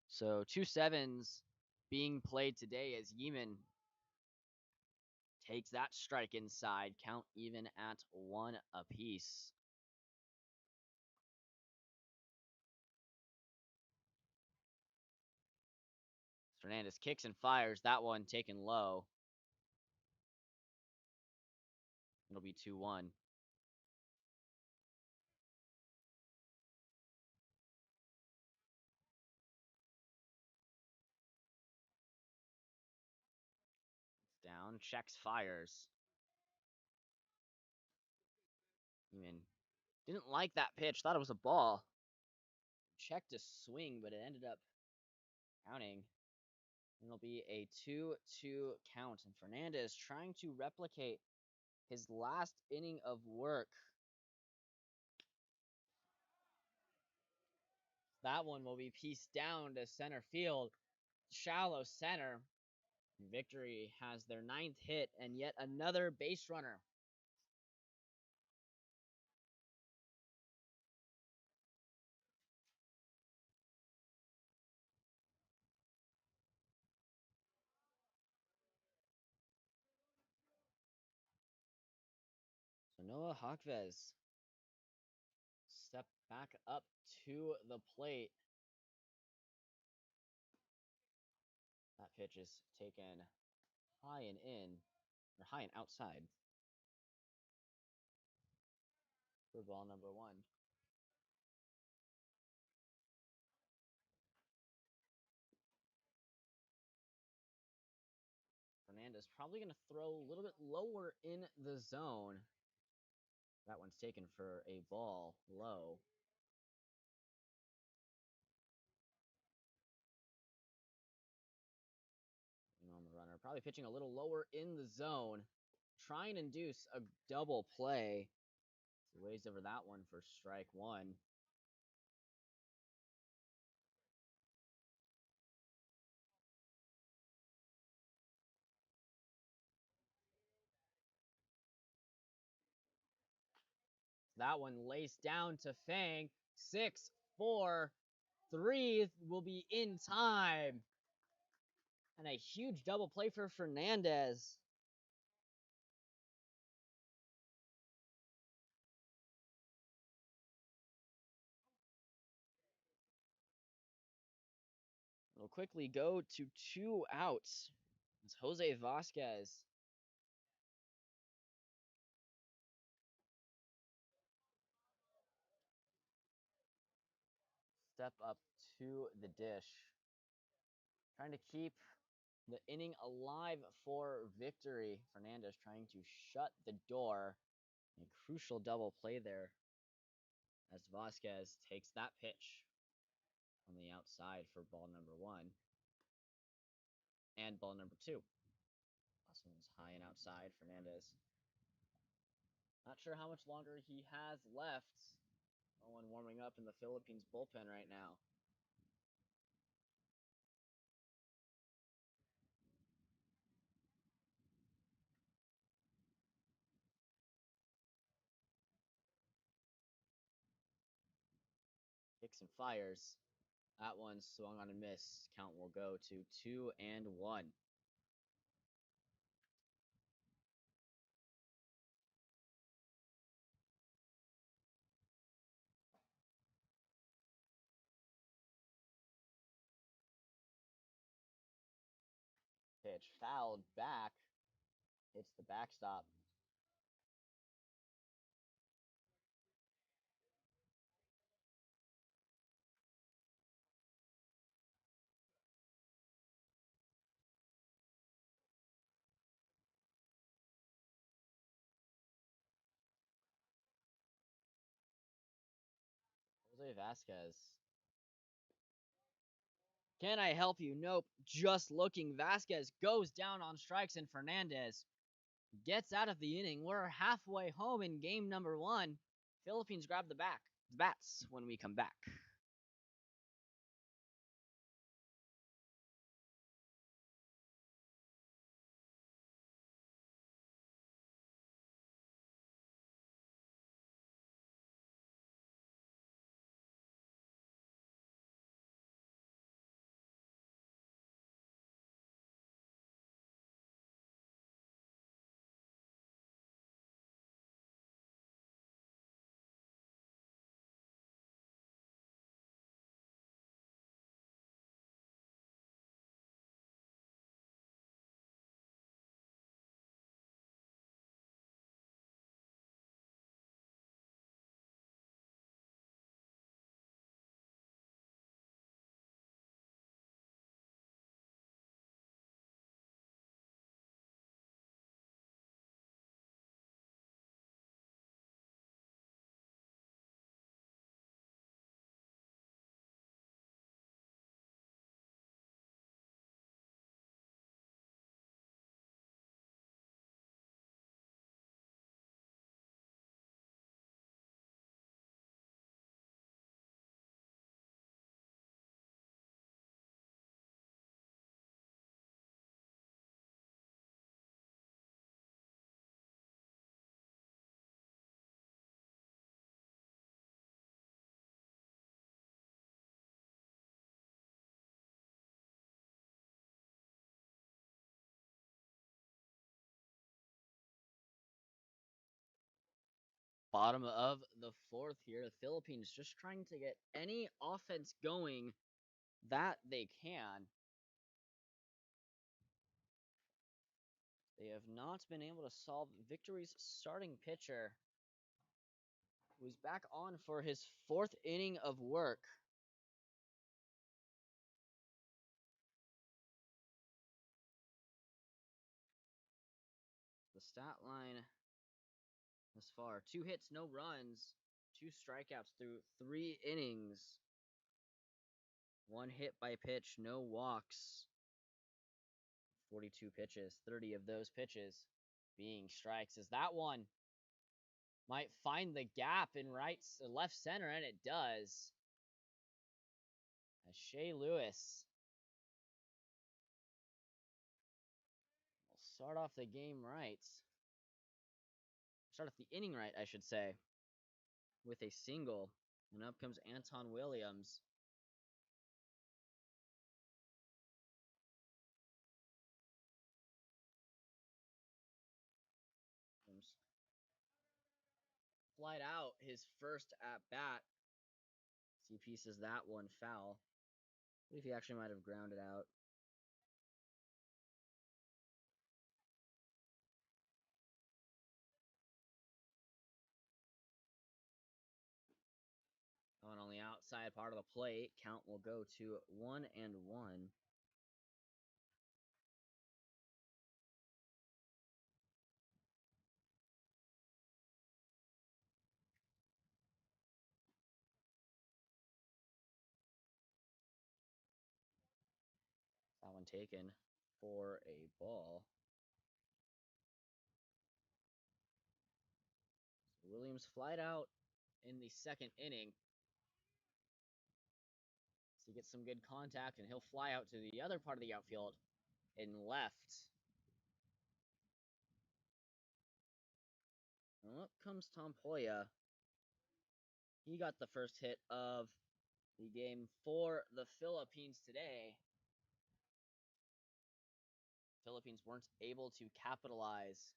A: So 2 sevens being played today as Yeeman takes that strike inside. Count even at 1 apiece. Fernandez kicks and fires. That one taken low. It'll be 2-1. Down, checks, fires. Yeeman didn't like that pitch. Thought it was a ball. Checked a swing, but it ended up counting. It'll be a 2-2 count. And Fernandez trying to replicate his last inning of work. That one will be pieced down to center field. Shallow center. Victory has their 9th hit and yet another base runner. So Noah Hawkves step back up to the plate. That pitch is taken high and in, or high and outside for ball number 1. Fernandez probably going to throw a little bit lower in the zone. That one's taken for a ball low. On the runner, probably pitching a little lower in the zone. Try and induce a double play. He waves over that one for strike one. That one laced down to Fang. 6, 4, 3 will be in time. And a huge double play for Fernandez. It'll quickly go to 2 outs. It's Jose Vasquez. Step up to the dish. Trying to keep the inning alive for victory. Fernandez trying to shut the door. A crucial double play there as Vasquez takes that pitch on the outside for ball number 1 and ball number 2. Last one's high and outside. Fernandez. Not sure how much longer he has left. No one warming up in the Philippines bullpen right now. Kicks and fires. That one swung on a miss. Count will go to 2-1. Pitch fouled back. Hits the backstop. Jose Vasquez. Can I help you? Nope. Just looking. Vasquez goes down on strikes and Fernandez gets out of the inning. We're halfway home in game number 1. Philippines grab the bats when we come back. Bottom of the 4th here. The Philippines just trying to get any offense going that they can. They have not been able to solve Victory's starting pitcher, who's back on for his 4th inning of work. stat line thus far: 2 hits, no runs, 2 strikeouts through 3 innings, 1 hit by pitch, no walks. 42 pitches, 30 of those pitches being strikes. As that one might find the gap in left center, and it does. As Shea Lewis will start off the game right. Start off the inning right, I should say, with a single. And up comes Anton Williams. Flied out his first at bat. He pieces that one foul. I believe he actually might have grounded out. Going on the outside part of the plate. Count will go to 1-1. That one taken for a ball. So Williams flied out in the second inning. So he gets some good contact, and he'll fly out to the other part of the outfield in left. And up comes Tom Poya. He got the first hit of the game for the Philippines today. Philippines weren't able to capitalize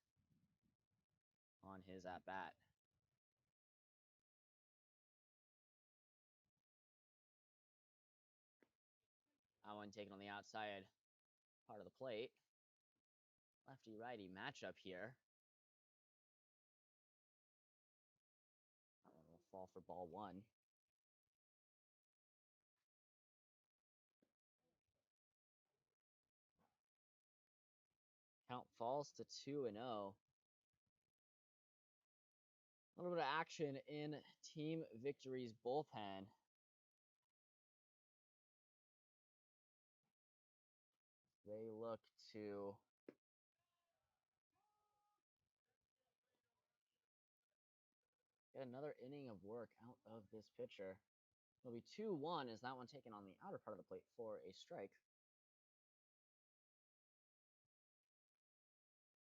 A: on his at-bat. That one taken on the outside part of the plate. Lefty-righty matchup here. That one will fall for ball 1. Count falls to 2-0. A little bit of action in Team Victory's bullpen. They look to get another inning of work out of this pitcher. It'll be 2-1 as that one taken on the outer part of the plate for a strike.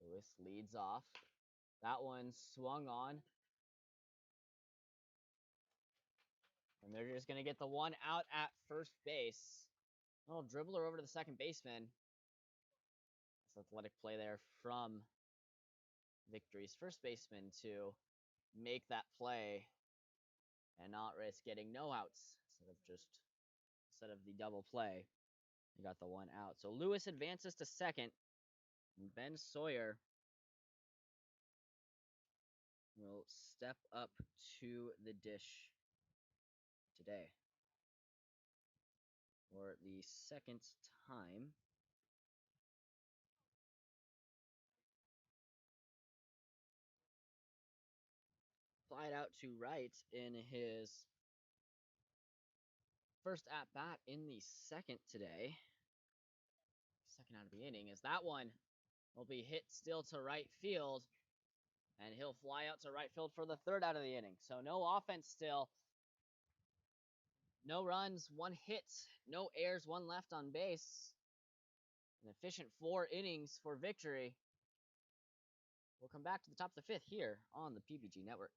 A: Lewis leads off. That one swung on. And they're just going to get the one out at first base. A little dribbler over to the second baseman. That's athletic play there from Victory's first baseman to make that play and not risk getting no outs instead of the double play. He got the one out. So Lewis advances to second. And Ben Sawyer will step up to the dish today for the second time. Flied out to right in his first at bat in the second today. Second out of the inning, as that one will be hit still to right field, and he'll fly out to right field for the third out of the inning. So no offense still. No runs, 1 hit, no errors, 1 left on base. An efficient 4 innings for Victory. We'll come back to the top of the 5th here on the PBG Network.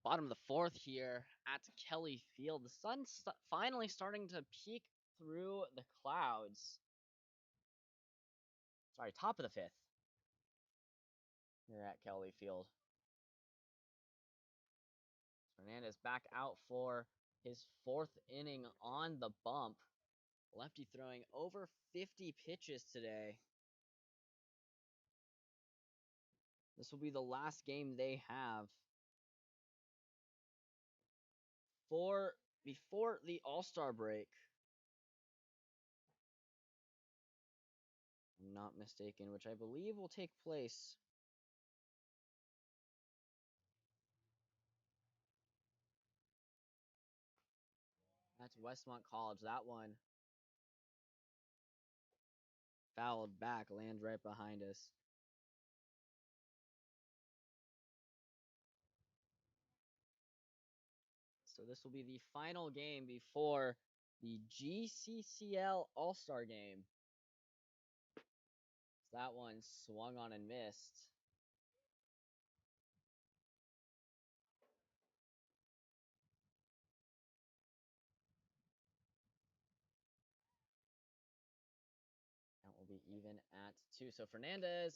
A: Bottom of the fourth here at Kelly Field. The sun's finally starting to peek through the clouds. Sorry, top of the fifth here at Kelly Field. Fernandez back out for his fourth inning on the bump. Lefty throwing over 50 pitches today. This will be the last game they have before the All-Star break. I'm not mistaken, which I believe will take place That's Westmont College. That one fouled back, lands right behind us. So this will be the final game before the GCCL All-Star game. So that one swung on and missed. That will be even at 2. So Fernandez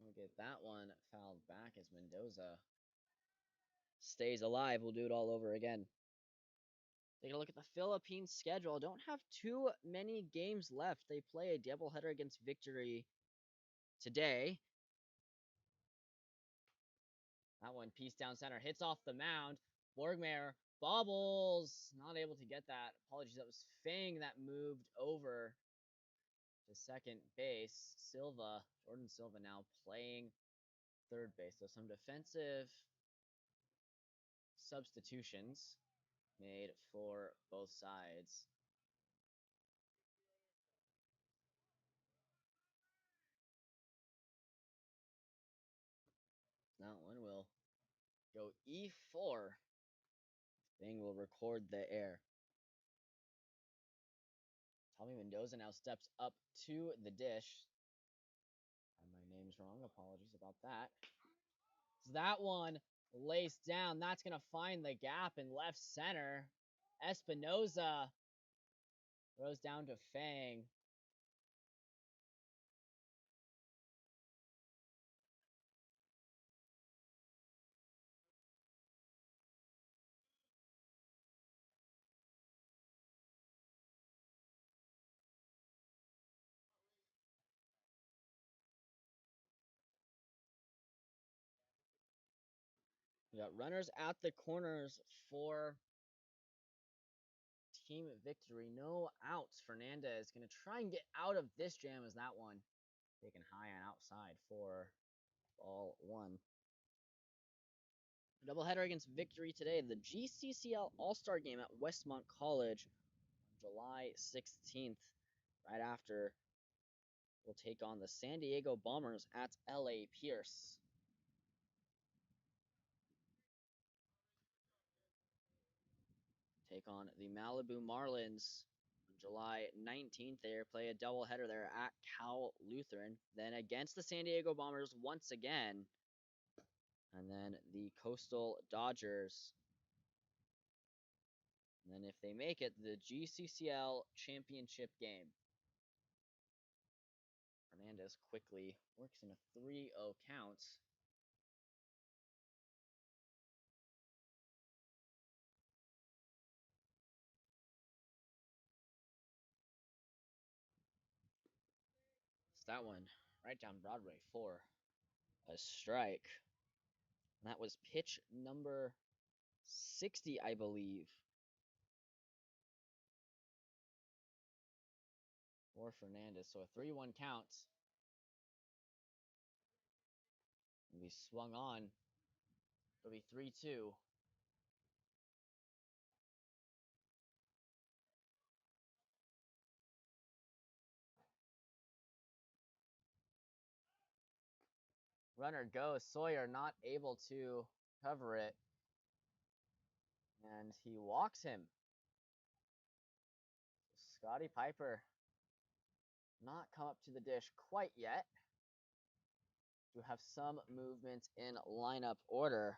A: will get that one fouled back as Mendoza stays alive. We'll do it all over again. Take a look at the Philippines schedule. Don't have too many games left. They play a doubleheader against Victory today. That one, piece down center, hits off the mound. Borgmeier bobbles, not able to get that. Apologies, that was Fang that moved over to second base. Jordan Silva now playing third base. So some defensive substitutions made for both sides. That one will go E4. Fang will record the air. Tommy Mendoza now steps up to the dish. My name's wrong. Apologies about that. So that one laced down. That's going to find the gap in left center. Espinoza throws down to Fang. We got runners at the corners for team victory. No outs. Fernandez going to try and get out of this jam as that one taken high and outside for ball one. Doubleheader against Victory today. The GCCL All-Star game at Westmont College on July 16th. Right after, we'll take on the San Diego Bombers at LA Pierce. Take on the Malibu Marlins on July 19th. They play a doubleheader there at Cal Lutheran. Then against the San Diego Bombers once again. And then the Coastal Dodgers. And then if they make it, the GCCL championship game. Hernandez quickly works in a 3-0 count. It's that one right down Broadway for a strike. And that was pitch number 60, I believe, for Fernandez. So a 3-1 count. Will be swung on. It'll be 3-2. Runner goes. Sawyer not able to cover it. And he walks him. Scotty Piper not come up to the dish quite yet. Do have some movement in lineup order.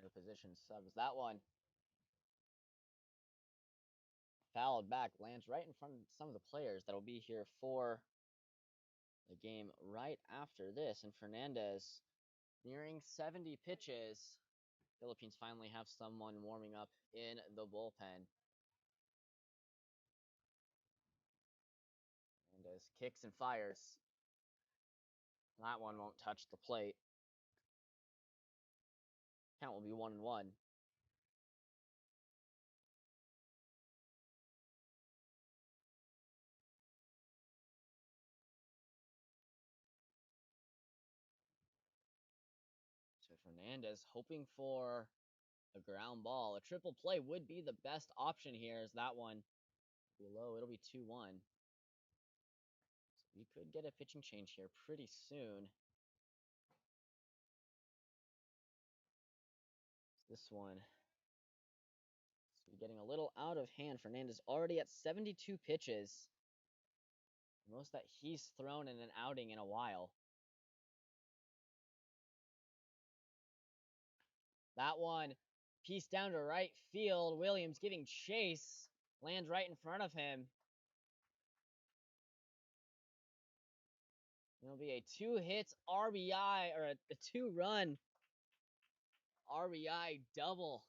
A: the position subs. That one fouled back, lands right in front of some of the players that'll be here for the game right after this. And Fernandez nearing 70 pitches. Philippines finally have someone warming up in the bullpen. Fernandez kicks and fires. That one won't touch the plate. Count will be 1-1. So Fernandez hoping for a ground ball. A triple play would be the best option here as that one below. It'll be 2-1. So we could get a pitching change here pretty soon. This one is getting a little out of hand. Fernandez already at 72 pitches. Most that he's thrown in an outing in a while. That one pieced down to right field. Williams giving chase. Lands right in front of him. It'll be a 2-hit RBI or a 2-run RBI double.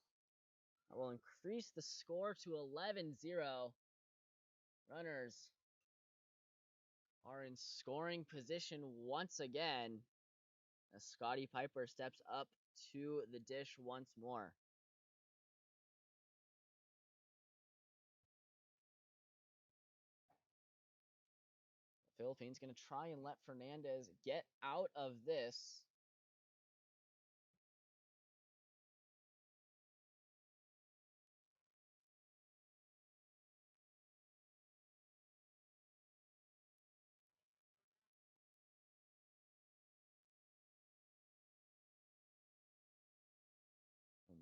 A: That will increase the score to 11-0. Runners are in scoring position once again as Scotty Piper steps up to the dish once more. The Philippines going to try and let Fernandez get out of this.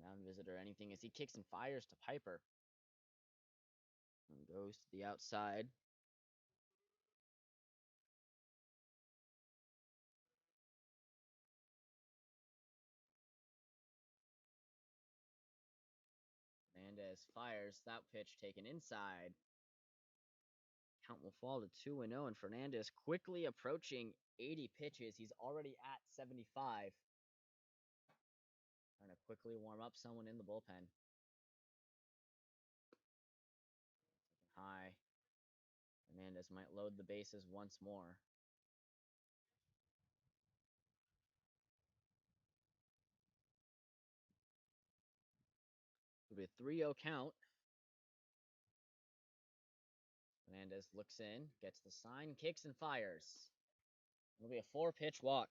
A: Mound visit or anything as he kicks and fires to Piper. And goes to the outside. Fernandez fires. That pitch taken inside. Count will fall to 2-0, and Fernandez quickly approaching 80 pitches. He's already at 75. Trying to quickly warm up someone in the bullpen. High. Fernandez might load the bases once more. It'll be a 3-0 count. Fernandez looks in, gets the sign, kicks and fires. It'll be a 4-pitch walk.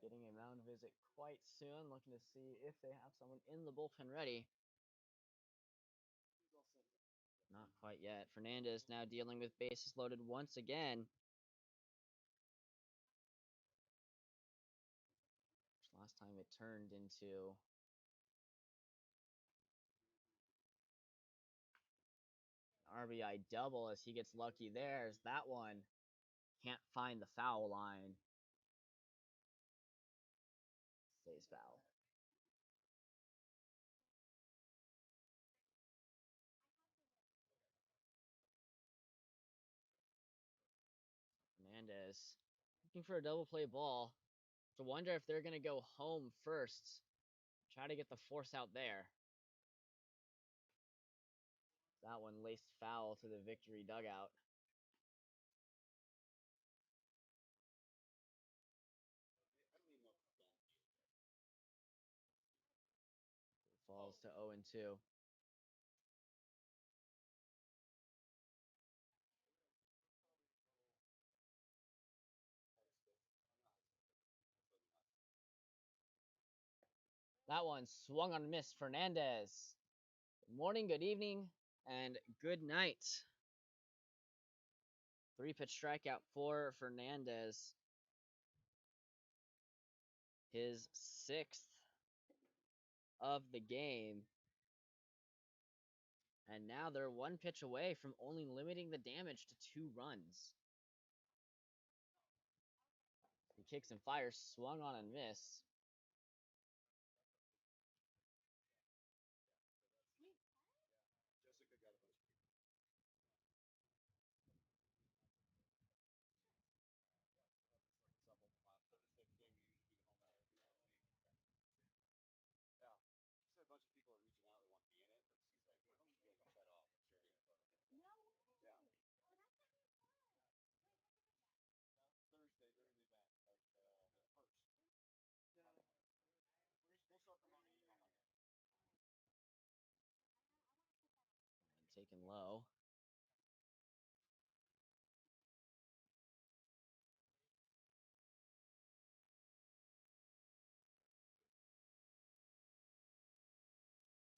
A: Getting a mound visit quite soon, looking to see if they have someone in the bullpen ready. Not quite yet. Fernandez now dealing with bases loaded once again. Last time it turned into RBI double as he gets lucky there. As that one can't find the foul line. Stays foul. Fernandez looking for a double play ball. To wonder if they're going to go home first. Try to get the force out there. That one laced foul to the victory dugout. Falls to 0-2. That one swung on miss. Fernandez. Good morning, good evening, and good night. 3-pitch strikeout for Fernandez. His 6th. of the game. And now they're one pitch away from only limiting the damage to 2 runs. He kicks and fires, swung on and miss. And taken low.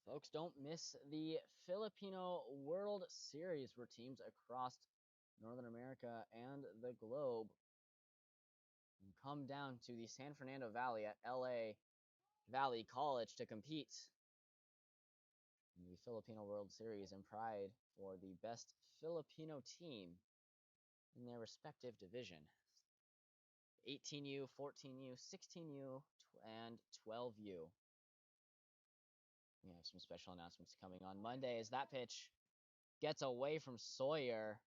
A: Folks, don't miss the Filipino World Series, where teams across Northern America and the globe come down to the San Fernando Valley at LA Valley College to compete in the Filipino World Series and pride for the best Filipino team in their respective division. 18U, 14U, 16U, and 12U. We have some special announcements coming on Monday as that pitch gets away from Sawyer.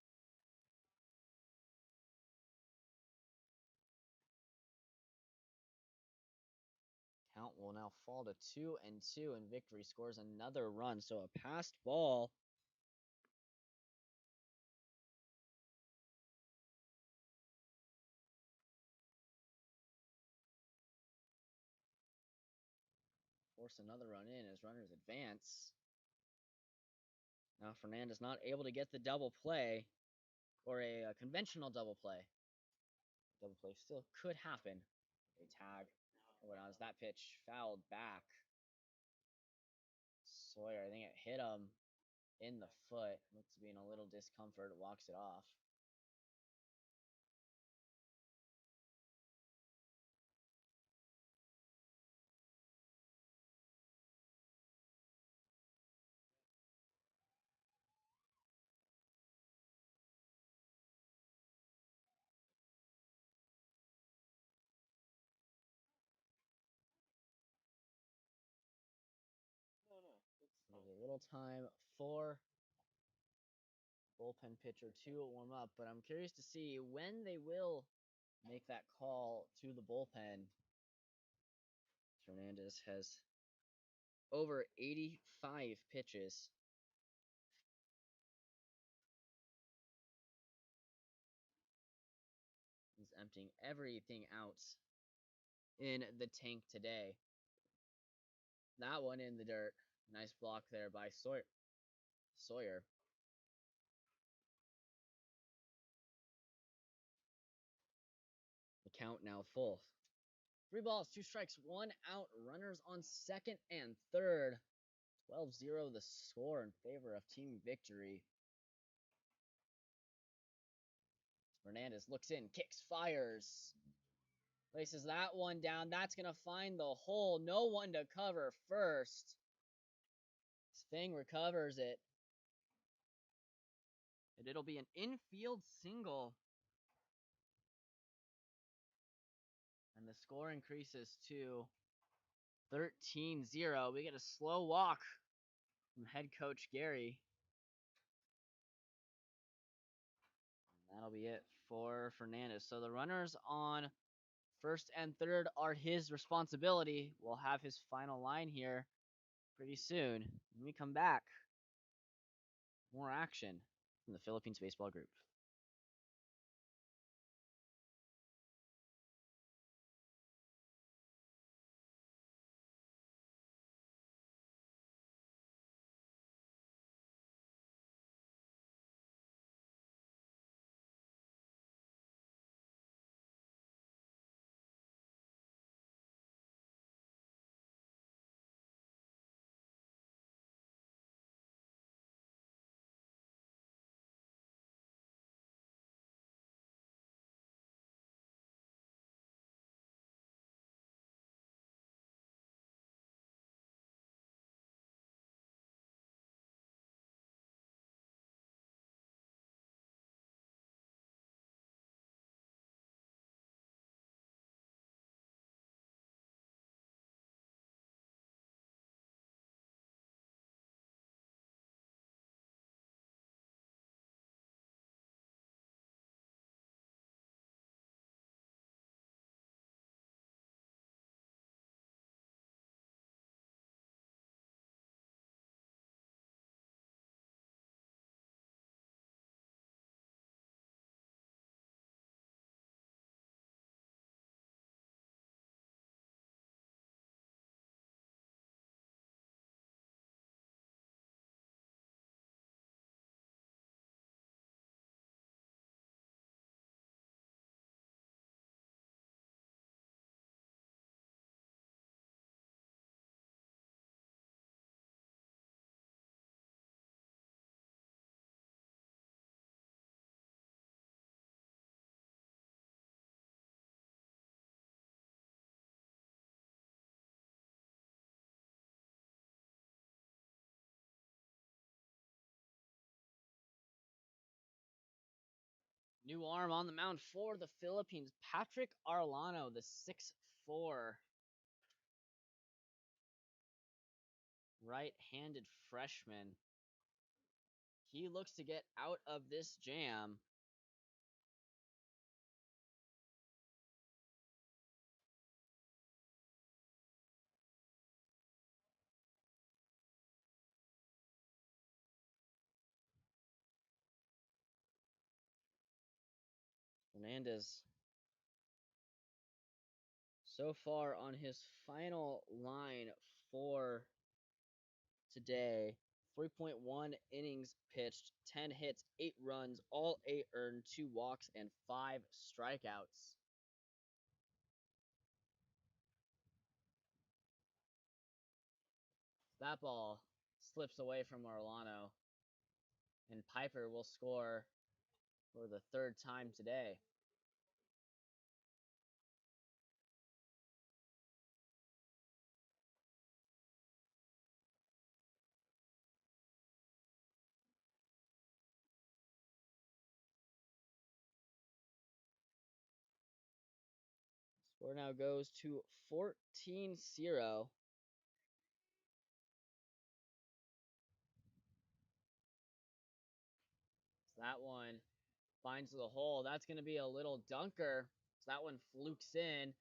A: Count will now fall to 2-2, and Victory scores another run. So a passed ball. Force another run in as runners advance. Now Fernandez not able to get the double play, or a conventional double play. Double play still could happen. A tag. What was that pitch fouled back? Sawyer, I think it hit him in the foot. Looks to be in a little discomfort. Walks it off. Give a little time for bullpen pitcher to warm up, but I'm curious to see when they will make that call to the bullpen. Fernandez has over 85 pitches. He's emptying everything out in the tank today. That one in the dirt. Nice block there by Sawyer. The count now full. 3 balls, 2 strikes, 1 out. Runners on second and third. 12-0 the score in favor of Team Victory. Fernandez looks in, kicks, fires. Places that one down. That's going to find the hole. No one to cover first. Thing recovers it. And it'll be an infield single. And the score increases to 13-0. We get a slow walk from head coach Gary. And that'll be it for Fernandez. So the runners on first and third are his responsibility. We'll have his final line here pretty soon. When we come back, more action from the Philippines baseball group. New arm on the mound for the Philippines, Patrick Arlano, the 6'4" right-handed freshman. He looks to get out of this jam. Hernandez so far on his final line for today. 3.1 innings pitched, 10 hits, 8 runs, all 8 earned, 2 walks, and 5 strikeouts. That ball slips away from Arlano, and Piper will score for the 3rd time today. Score now goes to 14-0. That one finds the hole. That's going to be a little dunker. So that one flukes in. An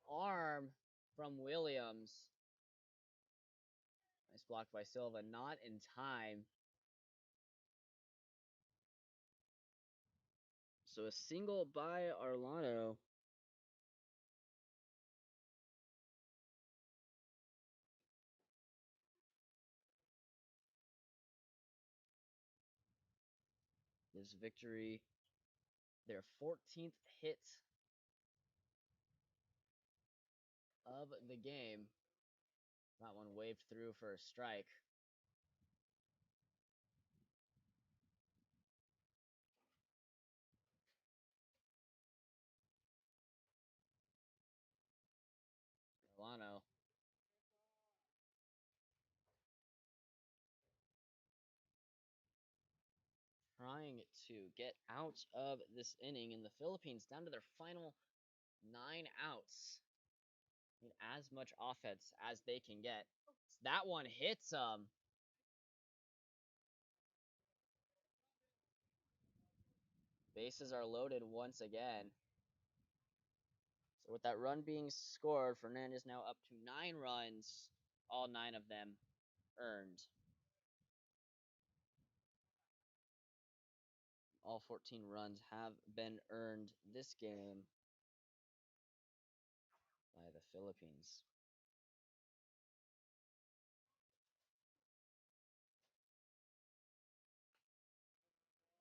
A: arm from Williams. Nice block by Silva. Not in time. So a single by Arlano. This victory, their 14th hit of the game. That one waved through for a strike. Arlano trying to get out of this inning, and the Philippines down to their final 9 outs. Need as much offense as they can get. That one hits them. Bases are loaded once again. So with that run being scored, Fernandez now up to 9 runs, all 9 of them earned. All 14 runs have been earned this game by the Philippines.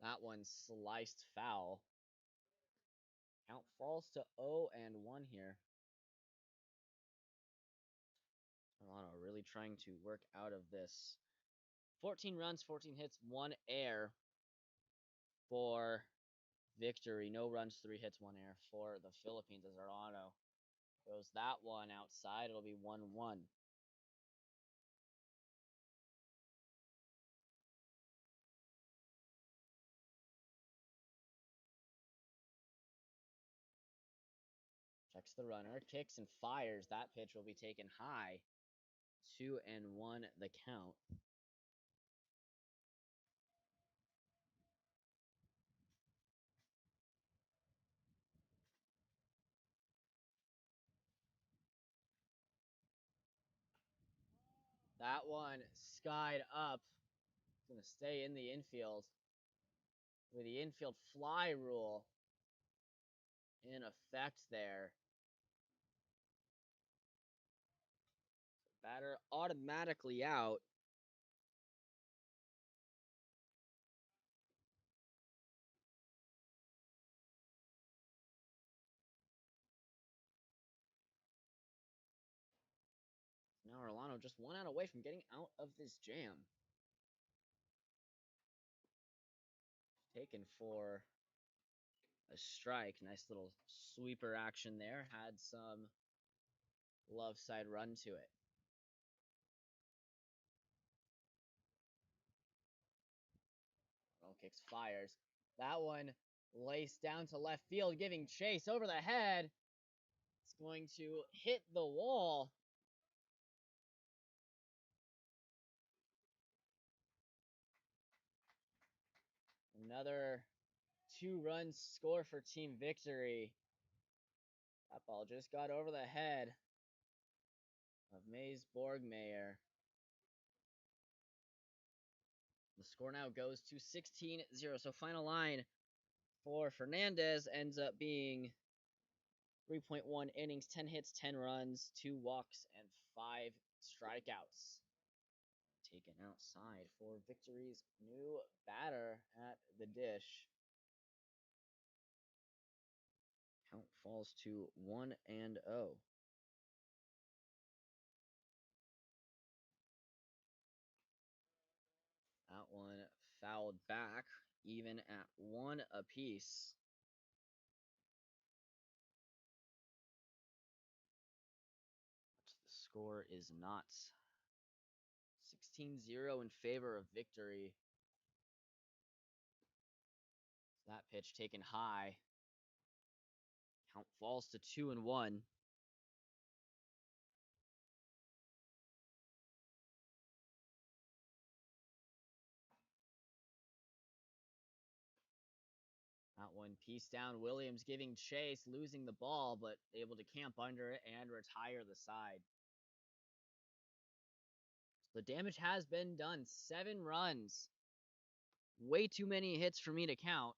A: That one sliced foul. Count falls to 0-1 here. Arlano really trying to work out of this. 14 runs, 14 hits, 1 error for victory. No runs, 3 hits, 1 error for the Philippines as Arlano goes that one outside. It'll be 1-1. Checks the runner, kicks and fires. That pitch will be taken high. 2-1 the count. That one skied up. It's going to stay in the infield with the infield fly rule in effect there. Batter automatically out. Now Arlano just 1 out away from getting out of this jam. Taken for a strike. Nice little sweeper action there. Had some love side run to it. Kicks, fires. That one Laced down to left field, giving chase over the head. It's going to hit the wall. Another 2-run score for team victory. That ball just got over the head of Mays Borgmayer. The score now goes to 16-0. So final line for Fernandez ends up being 3.1 innings, 10 hits, 10 runs, 2 walks, and 5 strikeouts. Taken outside for Victory's new batter at the dish. Count falls to 1-0. That one fouled back, even at 1 apiece. The score is not 16-0 in favor of Victory. That pitch taken high. Count falls to 2-1. That one piece down. Williams giving chase, losing the ball, but able to camp under it and retire the side. So the damage has been done. 7 runs. Way too many hits for me to count.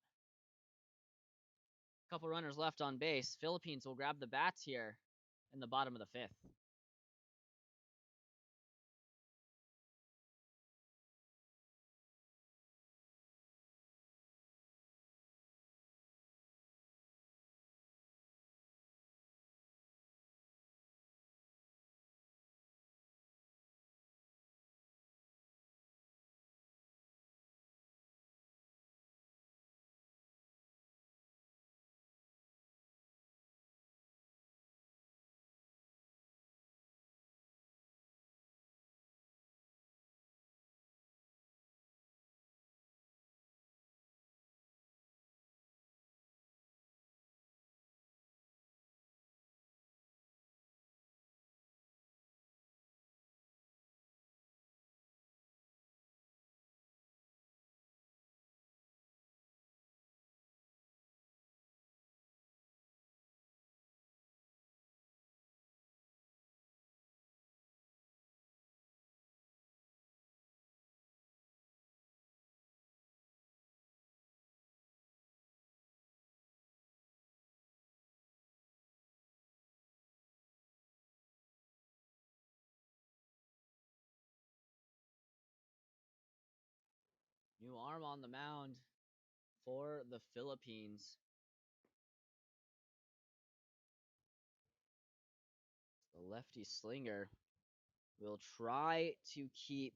A: Couple runners left on base. Philippines will grab the bats here in the bottom of the 5th. New arm on the mound for the Philippines. The lefty slinger will try to keep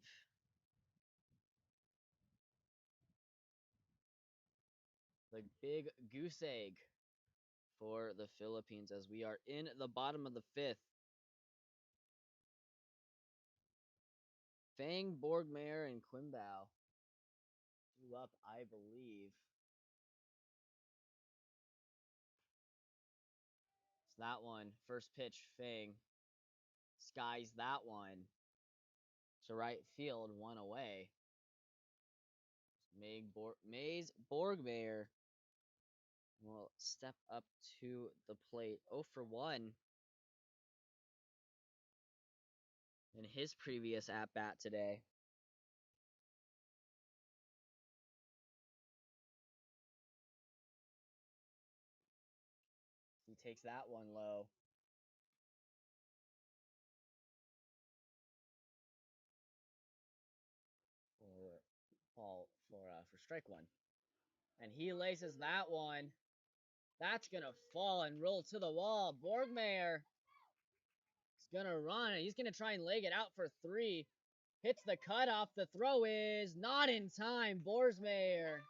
A: the big goose egg for the Philippines as we are in the bottom of the 5th. Fang, Borgmayer, and Quimbao due up, I believe. It's that one. First pitch, Fang. Skies that one to right field, 1 away. Mays Borgmayer will step up to the plate. 0 for 1 in his previous at-bat today. He takes that one low. For strike 1. And he laces that one. That's going to fall and roll to the wall. Borgmayer is going to run. He's going to try and leg it out for 3. Hits the cutoff. The throw is not in time. Borgmayer.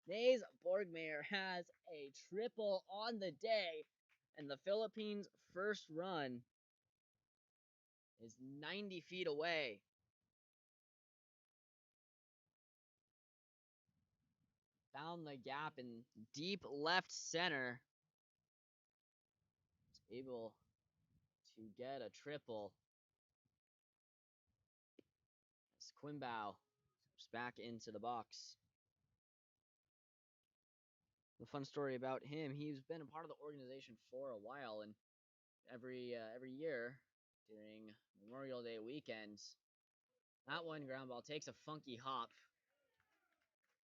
A: Mays Borgmayer has a triple on the day. And the Philippines' first run is 90 feet away. found the gap in deep left center. Was able to get a triple. As Quimbow steps back into the box. The fun story about him, he's been a part of the organization for a while, and every year during Memorial Day weekends, that one ground ball takes a funky hop.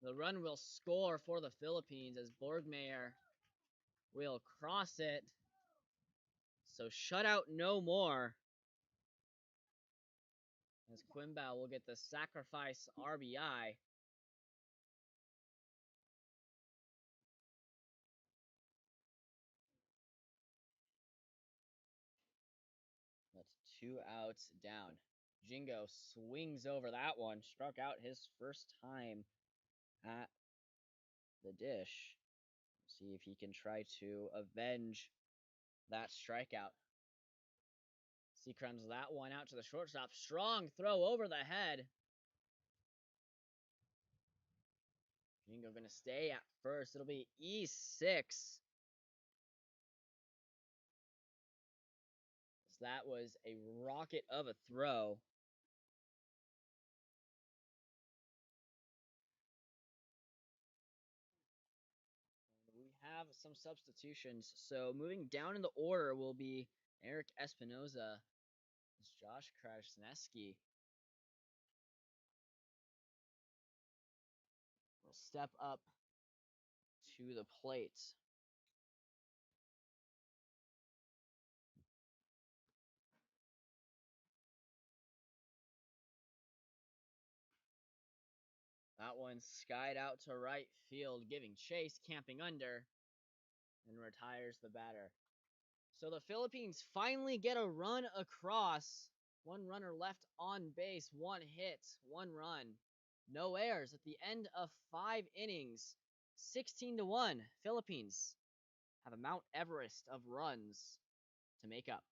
A: The run will score for the Philippines as Borgmeyer will cross it. So shutout no more. As Quimbow will get the sacrifice RBI. That's 2 outs down. Jingo swings over that one, struck out his first time at the dish. See if he can try to avenge that strikeout. Seacruns that one out to the shortstop. Strong throw over the head. Jingo gonna stay at first. It'll be E6. That was a rocket of a throw. We have some substitutions. So moving down in the order will be Eric Espinoza. It's Josh Krasneski will step up to the plate. That one skied out to right field, giving chase, camping under, and retires the batter. So the Philippines finally get a run across. One runner left on base, one hit, one run. No errors at the end of 5 innings. 16-1. Philippines have a Mount Everest of runs to make up.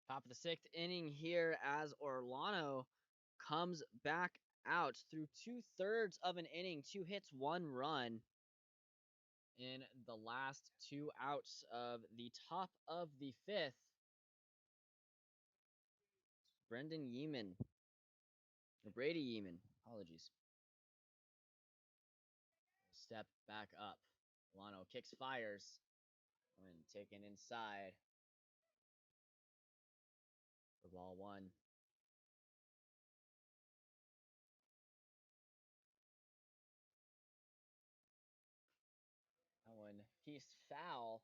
A: Top of the sixth inning here as Orlano comes back out through 2/3 of an inning, 2 hits, 1 run in the last 2 outs of the top of the fifth. Brendan Yeeman, or Brady Yeeman, apologies. Step back up. Orlano kicks, fires, and taken inside for ball one. That one pieced foul.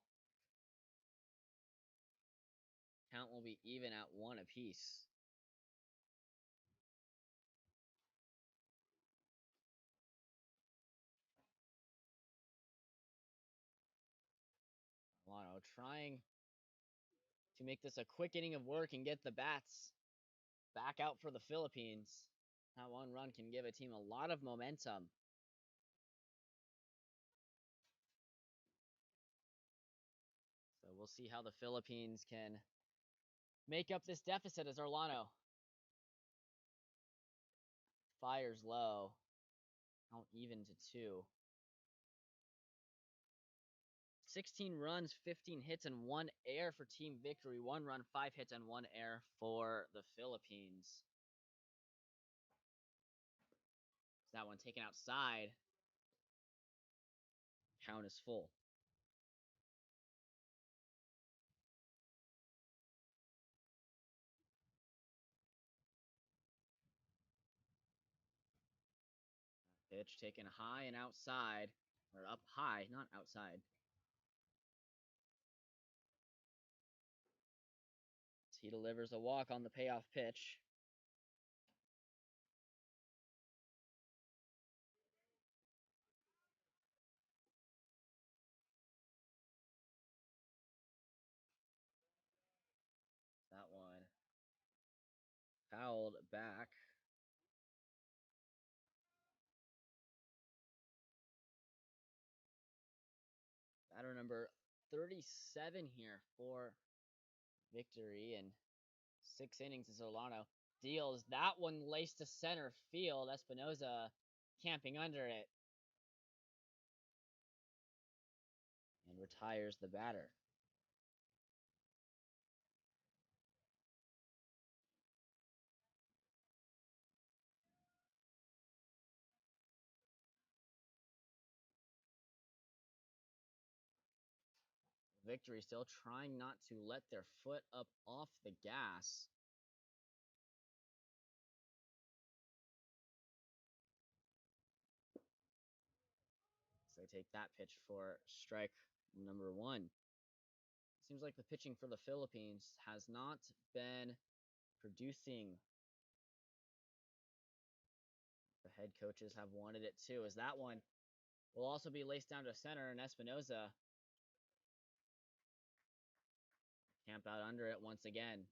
A: Count will be even at one apiece. trying to make this a quick inning of work and get the bats back out for the Philippines. That one run can give a team a lot of momentum. So we'll see how the Philippines can make up this deficit as Orlano fires low. Count even to 2. 16 runs, 15 hits, and 1 error for team victory. 1 run, 5 hits, and 1 error for the Philippines. That one taken outside. Count is full. Pitch taken high and outside. Or up high, not outside. He delivers a walk on the payoff pitch. That one fouled back. Batter number 37 here for victory in 6 innings as Solano deals. That one laced to center field. Espinoza camping under it and retires the batter. Victory still trying not to let their foot up off the gas. So they take that pitch for strike number 1. Seems like the pitching for the Philippines has not been producing. The head coaches have wanted it too, as that one will also be laced down to center, and Espinoza camp out under it once again.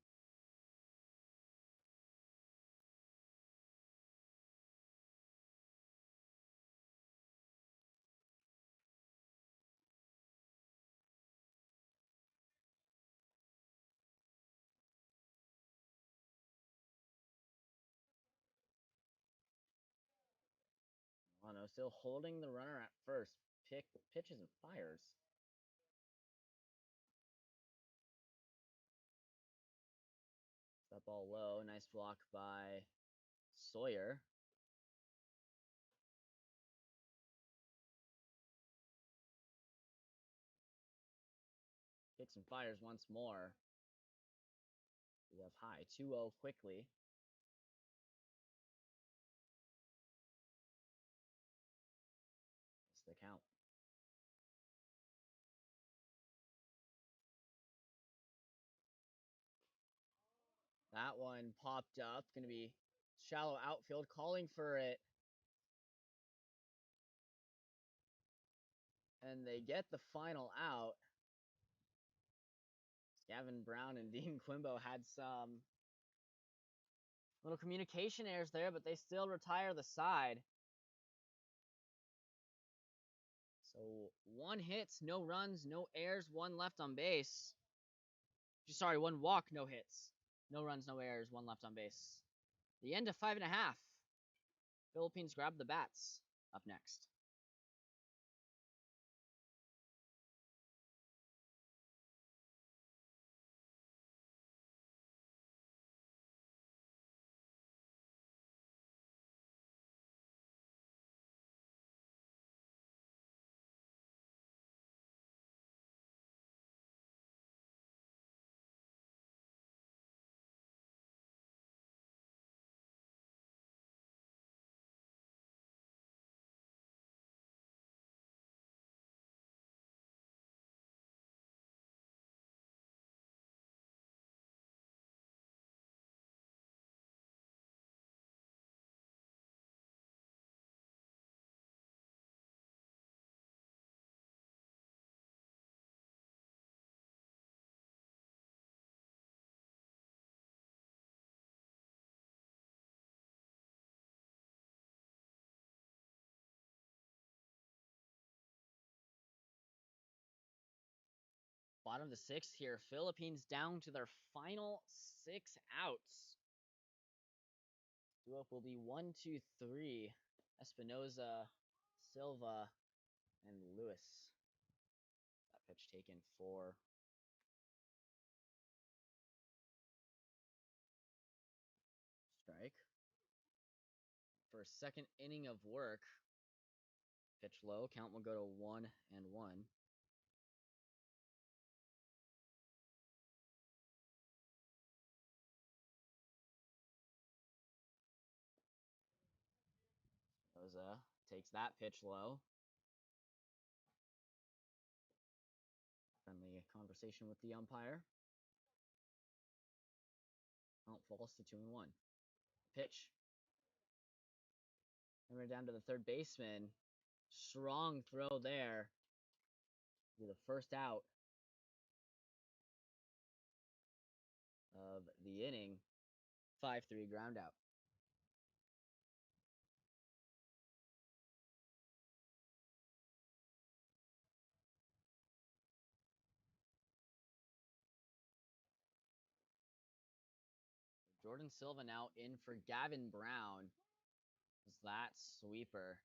A: Wano still holding the runner at first. Pitches and fires. That ball low. Nice block by Sawyer. Hits and fires once more. We have high. 2-0 quickly. That's the count. That one popped up. Going to be shallow outfield, calling for it. And they get the final out. Gavin Brown and Dean Quimbo had some little communication errors there, but they still retire the side. So 1 hit, no runs, no errors, 1 left on base. Sorry, 1 walk, no hits. No runs, no errors, 1 left on base. The end of 5.5. Philippines grab the bats. Up next. Bottom of the sixth here. Philippines down to their final 6 outs. Due up will be 1, 2, 3. Espinoza, Silva, and Lewis. That pitch taken for strike. For a second inning of work. Pitch low. Count will go to 1-1. Espinoza takes that pitch low. Friendly conversation with the umpire. Count falls to 2-1. Pitch. And we're down to the third baseman. Strong throw there. To the first out of the inning. 5-3 ground out. Jordan Silva now in for Gavin Brown. Is that sweeper.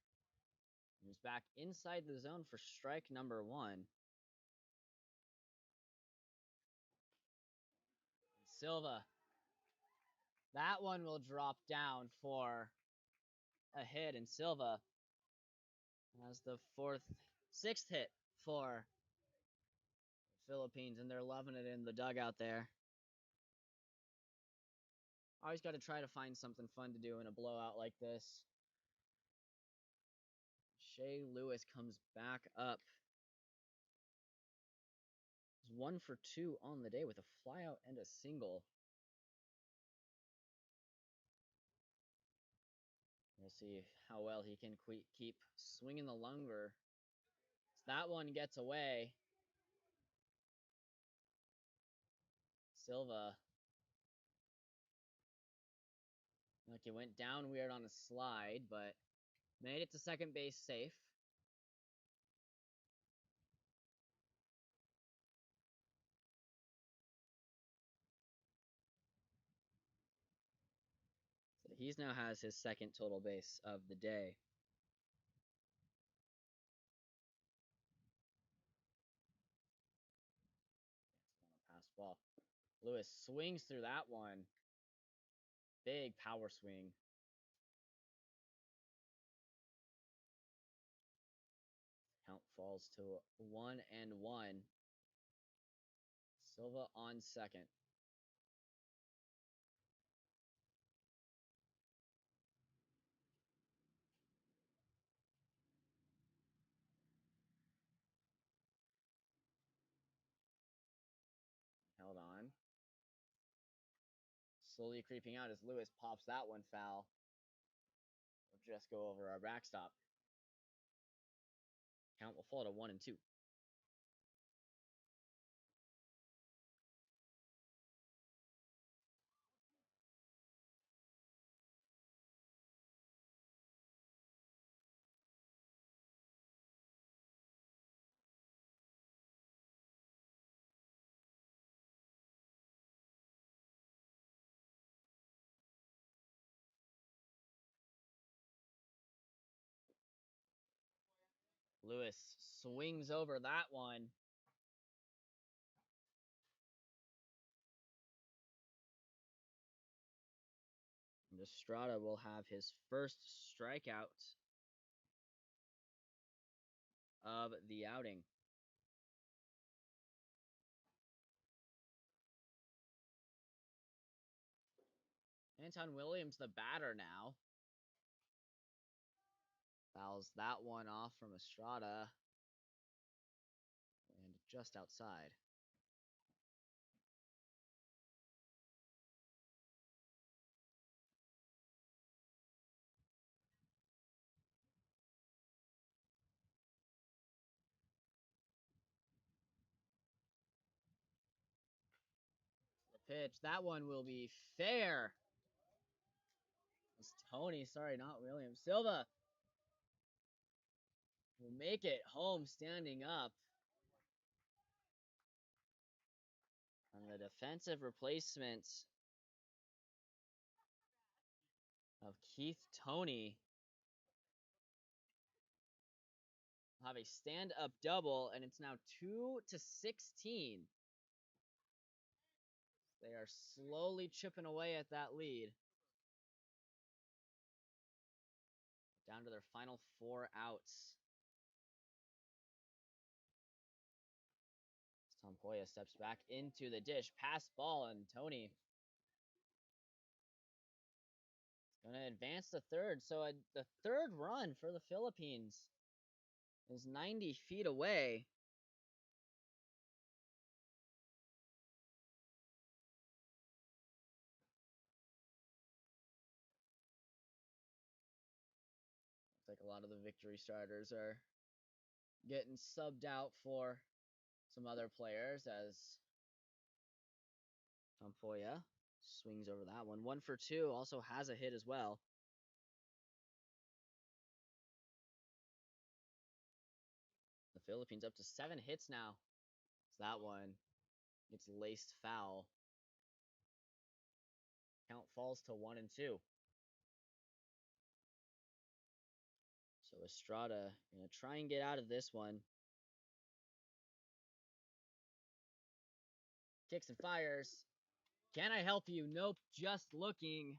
A: He's back inside the zone for strike number 1. Silva. That one will drop down for a hit, and Silva has the sixth hit for the Philippines, and they're loving it in the dugout there. Always got to try to find something fun to do in a blowout like this. Shea Lewis comes back up. He's 1 for 2 on the day with a flyout and a single. We'll see how well he can keep swinging the longer. That one gets away. Silva. Like it went down weird on a slide, but made it to second base safe. So he's now has his second total base of the day. Pass ball. Lewis swings through that one. Big power swing. Count falls to 1-1. Silva on second. Held on. Slowly creeping out as Lewis pops that one foul. We'll just go over our backstop. Count will fall to 1-2. Lewis swings over that one. And Estrada will have his first strikeout of the outing. Anton Williams, the batter now. Fouls that one off from Estrada. And just outside. The pitch. That one will be fair. It's Tony. Sorry, not Williams. Silva will make it home standing up. And the defensive replacement of Keith Toney will have a stand-up double, and it's now 2-16. They are slowly chipping away at that lead. Down to their final 4 outs. Tompoya steps back into the dish. Pass ball, and Toney is going to advance to third. So the third run for the Philippines is 90 feet away. Looks like a lot of the victory starters are getting subbed out for some other players as Tompoya swings over that one. 1 for 2, also has a hit as well. The Philippines up to 7 hits now. So that one gets laced foul. Count falls to 1-2. So Estrada gonna try and get out of this one. Kicks and fires. Can I help you? Nope, just looking.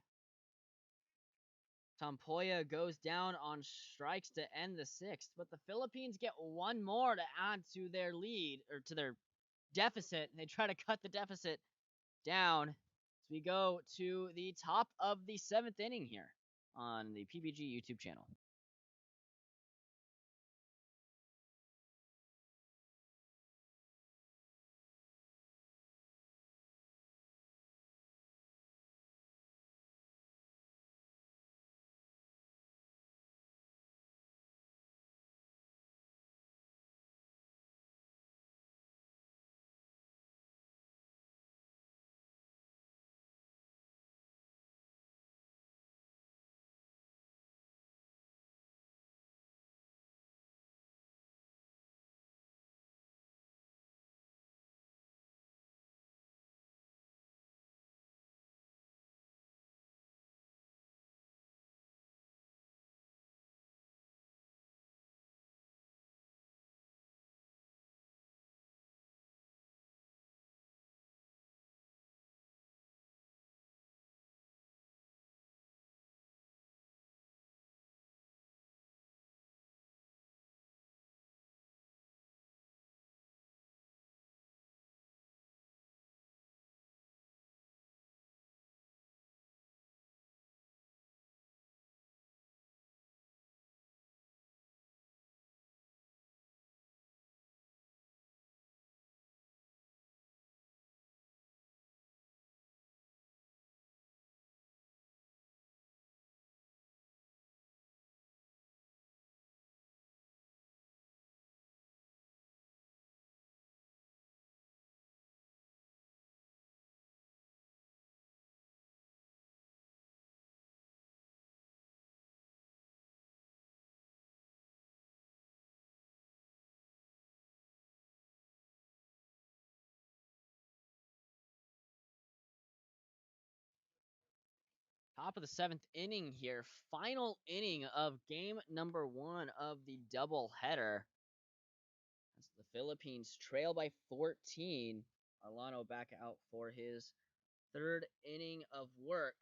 A: Tompoya goes down on strikes to end the 6th, but the Philippines get one more to add to their lead, or to their deficit. They try to cut the deficit down. So we go to the top of the 7th inning here on the PBG YouTube channel. Top of the 7th inning here. Final inning of game number 1 of the doubleheader. As the Philippines trail by 14. Arlano back out for his 3rd inning of work.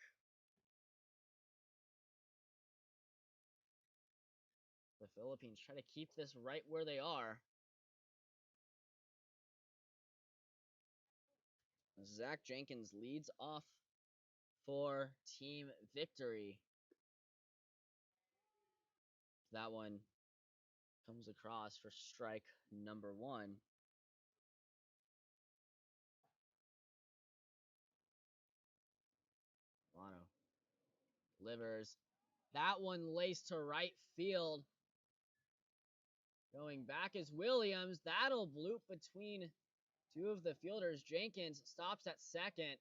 A: The Philippines try to keep this right where they are. Zach Jenkins leads off for team victory. That one comes across for strike number 1. Lano delivers. That one laced to right field. Going back is Williams. That'll bloop between two of the fielders. Jenkins stops at second.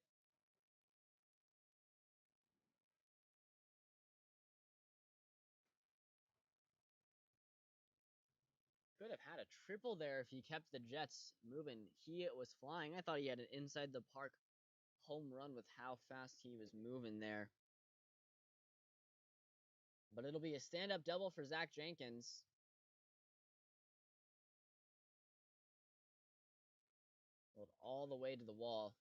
A: Could have had a triple there if he kept the Jets moving. He was flying. I thought he had an inside the park home run with how fast he was moving there. But it'll be a stand-up double for Zach Jenkins. Rolled all the way to the wall.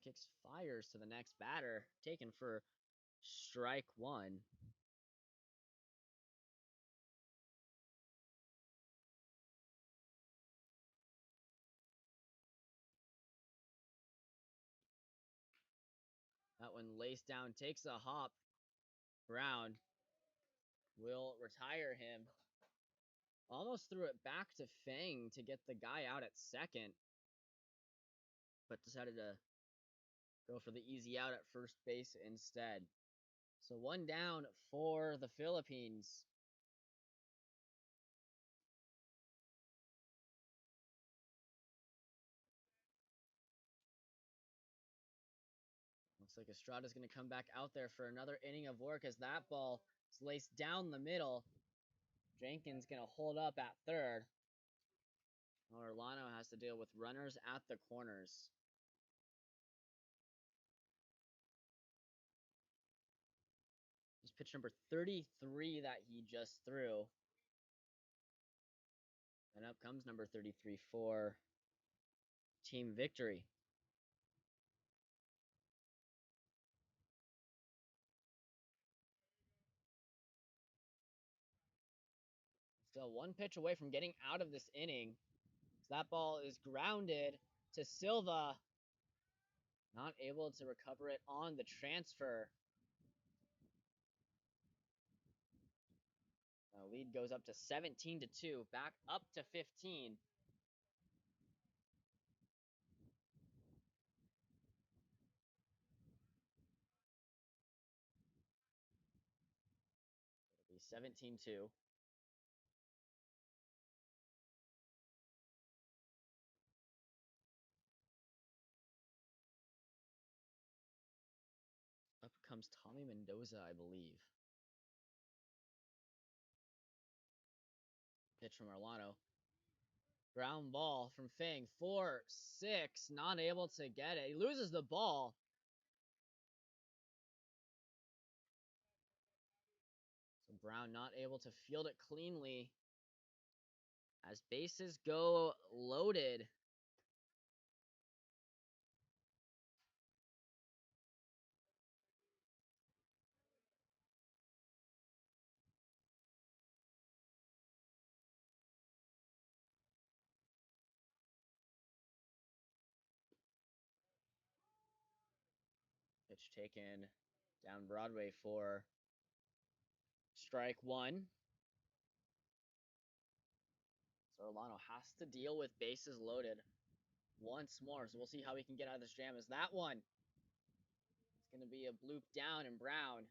A: Kicks fires to the next batter, taken for strike one. That one lays down, takes a hop. Brown will retire him. Almost threw it back to Fang to get the guy out at second, but decided to go for the easy out at first base instead. So one down for the Philippines. Looks like Estrada's going to come back out there for another inning of work as that ball is laced down the middle. Jenkins going to hold up at third. Orlano has to deal with runners at the corners. He's pitch number 33 that he just threw. And up comes number 33 for team victory. Still one pitch away from getting out of this inning. That ball is grounded to Silva. Not able to recover it on the transfer. Lead goes up to 17-2. Back up to 15. It'll be 17-2. Up comes Tommy Mendoza, I believe. Pitch from Orlano. Ground ball from Fang. 4-6. Not able to get it. He loses the ball. So Brown not able to field it cleanly. As bases go loaded. Pitch taken down Broadway for strike one. So Orlano has to deal with bases loaded once more. So we'll see how we can get out of this jam. Is that one? It's going to be a bloop down, and Brown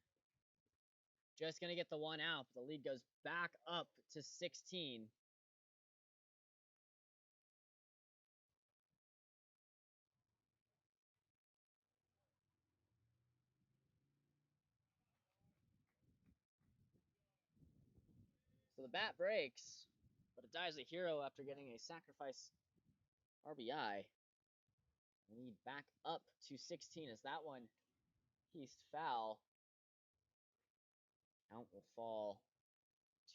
A: just going to get the one out. But the lead goes back up to 16. So the bat breaks, but it dies a hero after getting a sacrifice RBI. Lead back up to 16 as that one pieced foul. Count will fall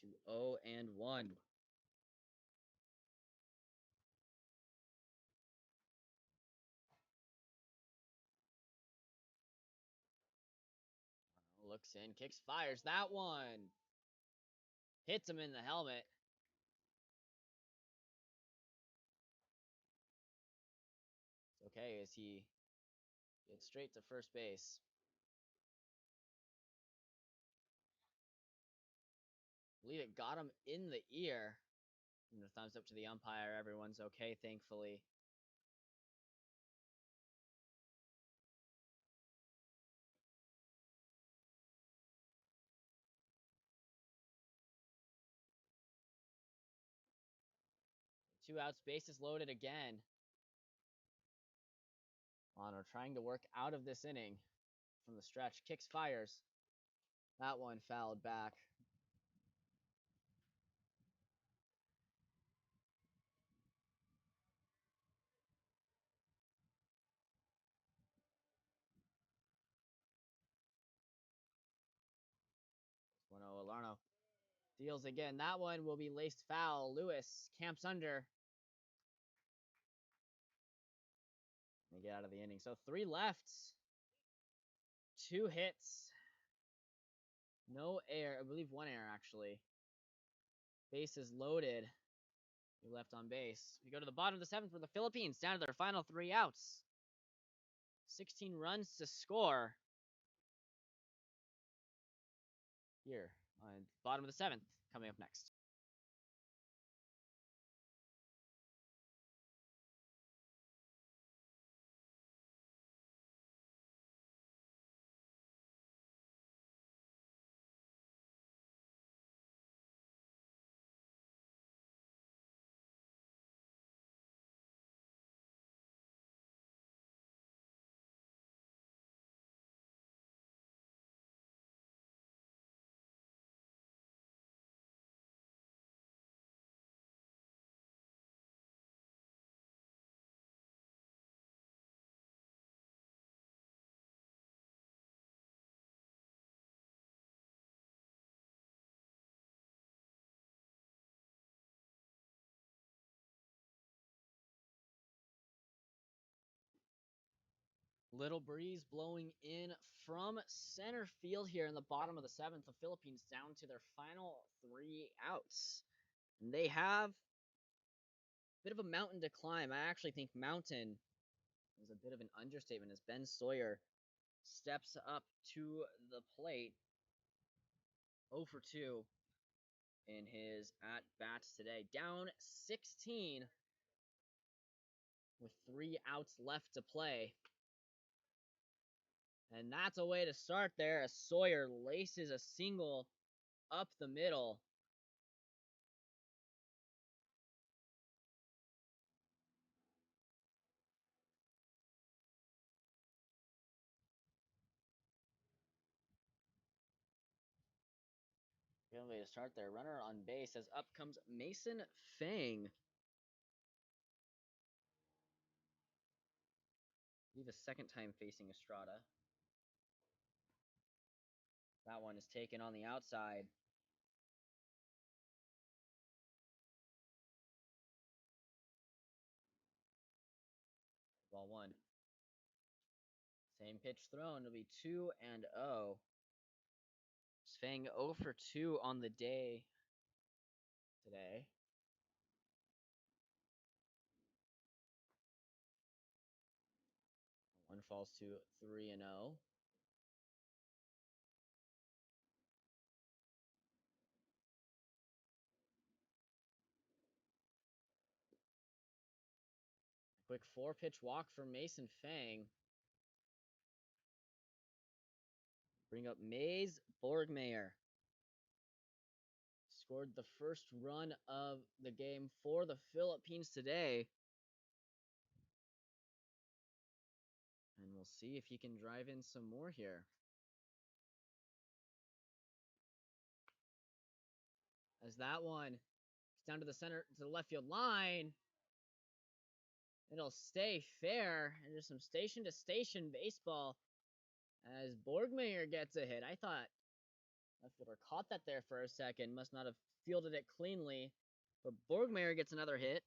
A: to 0-1. Looks in, kicks, fires. That one hits him in the helmet. It's okay as he gets straight to first base. I believe it got him in the ear. And a thumbs up to the umpire. Everyone's okay, thankfully. Two outs, bases loaded again. Lano trying to work out of this inning. from the stretch. Kicks, fires. That one fouled back. Bueno Alarno deals again. That one will be laced foul. Lewis camps under. They get out of the inning. So 3 left. 2 hits. No air. I believe 1 error, actually. Bases loaded. We left on base. We go to the bottom of the 7th for the Philippines, down to their final 3 outs. 16 runs to score. Here on bottom of the 7th, coming up next. Little breeze blowing in from center field here in the bottom of the 7th. The Philippines down to their final 3 outs. And they have a bit of a mountain to climb. I actually think mountain is a bit of an understatement as Ben Sawyer steps up to the plate 0 for 2 in his at bats today. Down 16 with 3 outs left to play. And that's a way to start there as Sawyer laces a single up the middle. Good way to start there. Runner on base as up comes Mason Fang. I believe the 2nd time facing Estrada. That one is taken on the outside. Ball 1. Same pitch thrown. It'll be 2 and 0. Fang 0 for 2 on the day today. One falls to 3 and 0. Quick 4-pitch walk from Mason Fang. Bring up Mays Borgmeyer. Scored the first run of the game for the Philippines today. And we'll see if he can drive in some more here. As that one gets down to the center, to the left field line. It'll stay fair. And there's some station to station baseball as Borgmeyer gets a hit. I thought left fielder caught that there for a second. Must not have fielded it cleanly. But Borgmeyer gets another hit.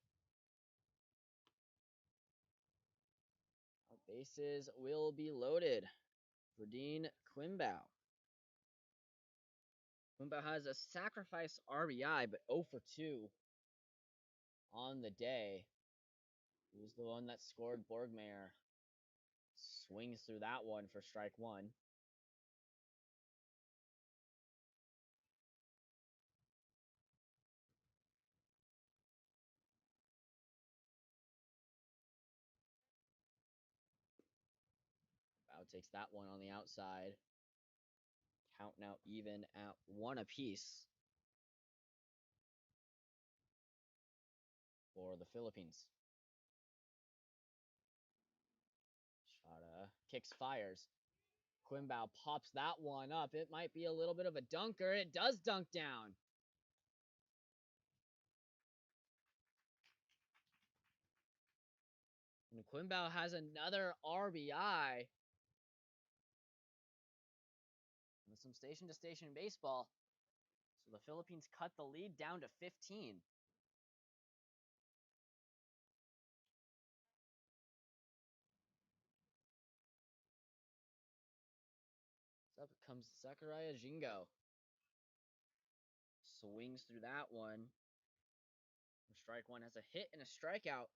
A: Our bases will be loaded for Dean Quimbow. Quimbow has a sacrifice RBI, but 0 for 2 on the day. He was the one that scored Borgmeyer. Swings through that one for strike 1. Bow takes that one on the outside. Count now even at 1 apiece for the Philippines. Shada kicks, fires. Quimbao pops that one up. It might be a little bit of a dunker. It does dunk down. And Quimbao has another RBI. With some station to station baseball. So the Philippines cut the lead down to 15. Up comes Sakurai Jingo. Swings through that one. Strike one has a hit and a strikeout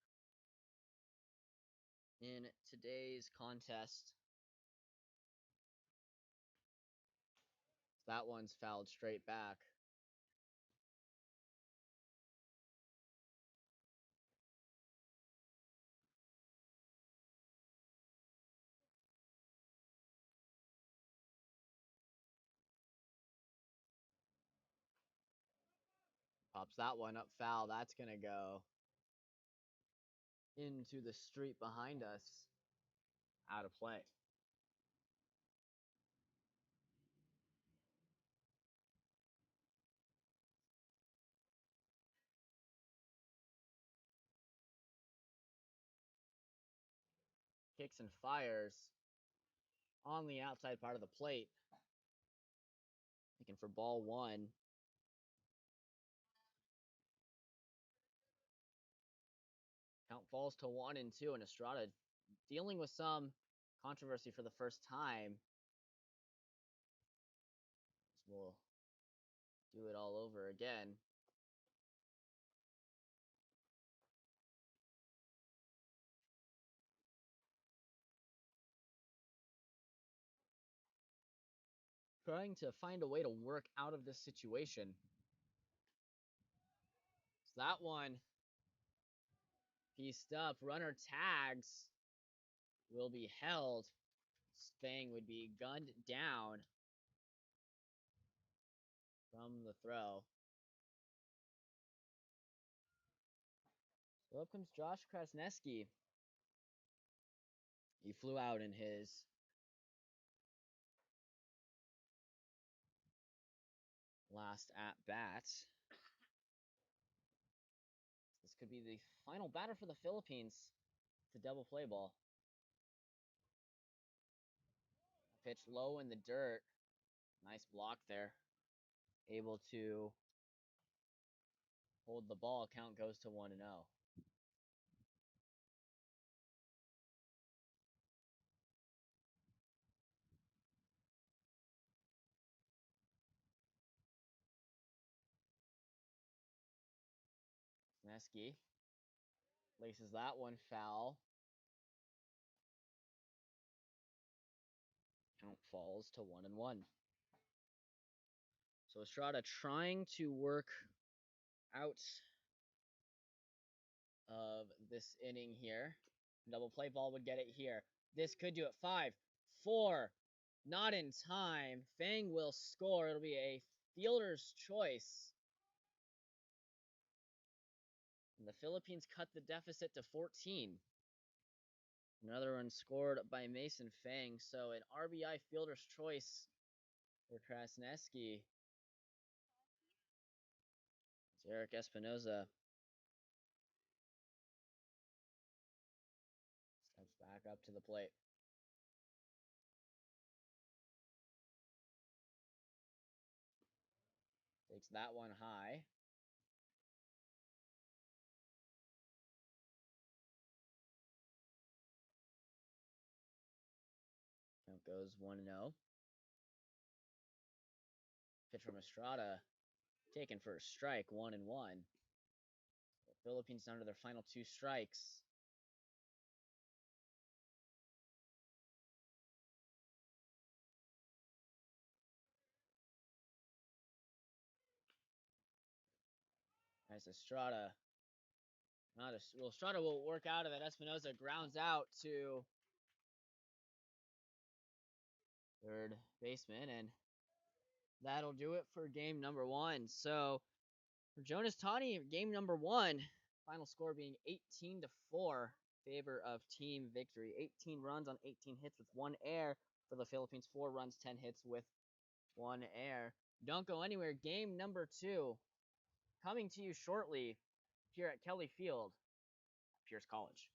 A: in today's contest. That one's fouled straight back. Pops that one up foul. That's going to go into the street behind us. Out of play. Kicks and fires on the outside part of the plate. Looking for ball one. Count falls to 1-2, and Estrada dealing with some controversy for the first time. We'll do it all over again. Trying to find a way to work out of this situation. So that one pieced up. Runner tags will be held. Fang would be gunned down from the throw. So up comes Josh Krasneski. He flew out in his last at bat. This could be the final batter for the Philippines. It's a double play ball. Pitch low in the dirt. Nice block there. Able to hold the ball. Count goes to 1-0. Krasneski laces that one foul. Count falls to 1-1. So Estrada trying to work out of this inning here. Double play ball would get it here. This could do it. 5, 4, not in time. Fang will score. It'll be a fielder's choice. And the Philippines cut the deficit to 14. Another one scored by Mason Fang. So an RBI fielder's choice for Krasneski. Eric Espinoza steps back up to the plate. Takes that one high. Count goes 1-0. Pitch from Estrada. Taken for a strike, 1-1. The Philippines down to their final 2 strikes. Nice Estrada. Estrada will work out of it. Espinoza grounds out to third baseman, and that'll do it for game number 1. So for Jonas Tani, game number 1, final score being 18-4, favor of team victory. 18 runs on 18 hits with 1 error. for the Philippines. 4 runs, 10 hits with 1 error. Don't go anywhere. Game number 2 coming to you shortly here at Kelly Field, Pierce College.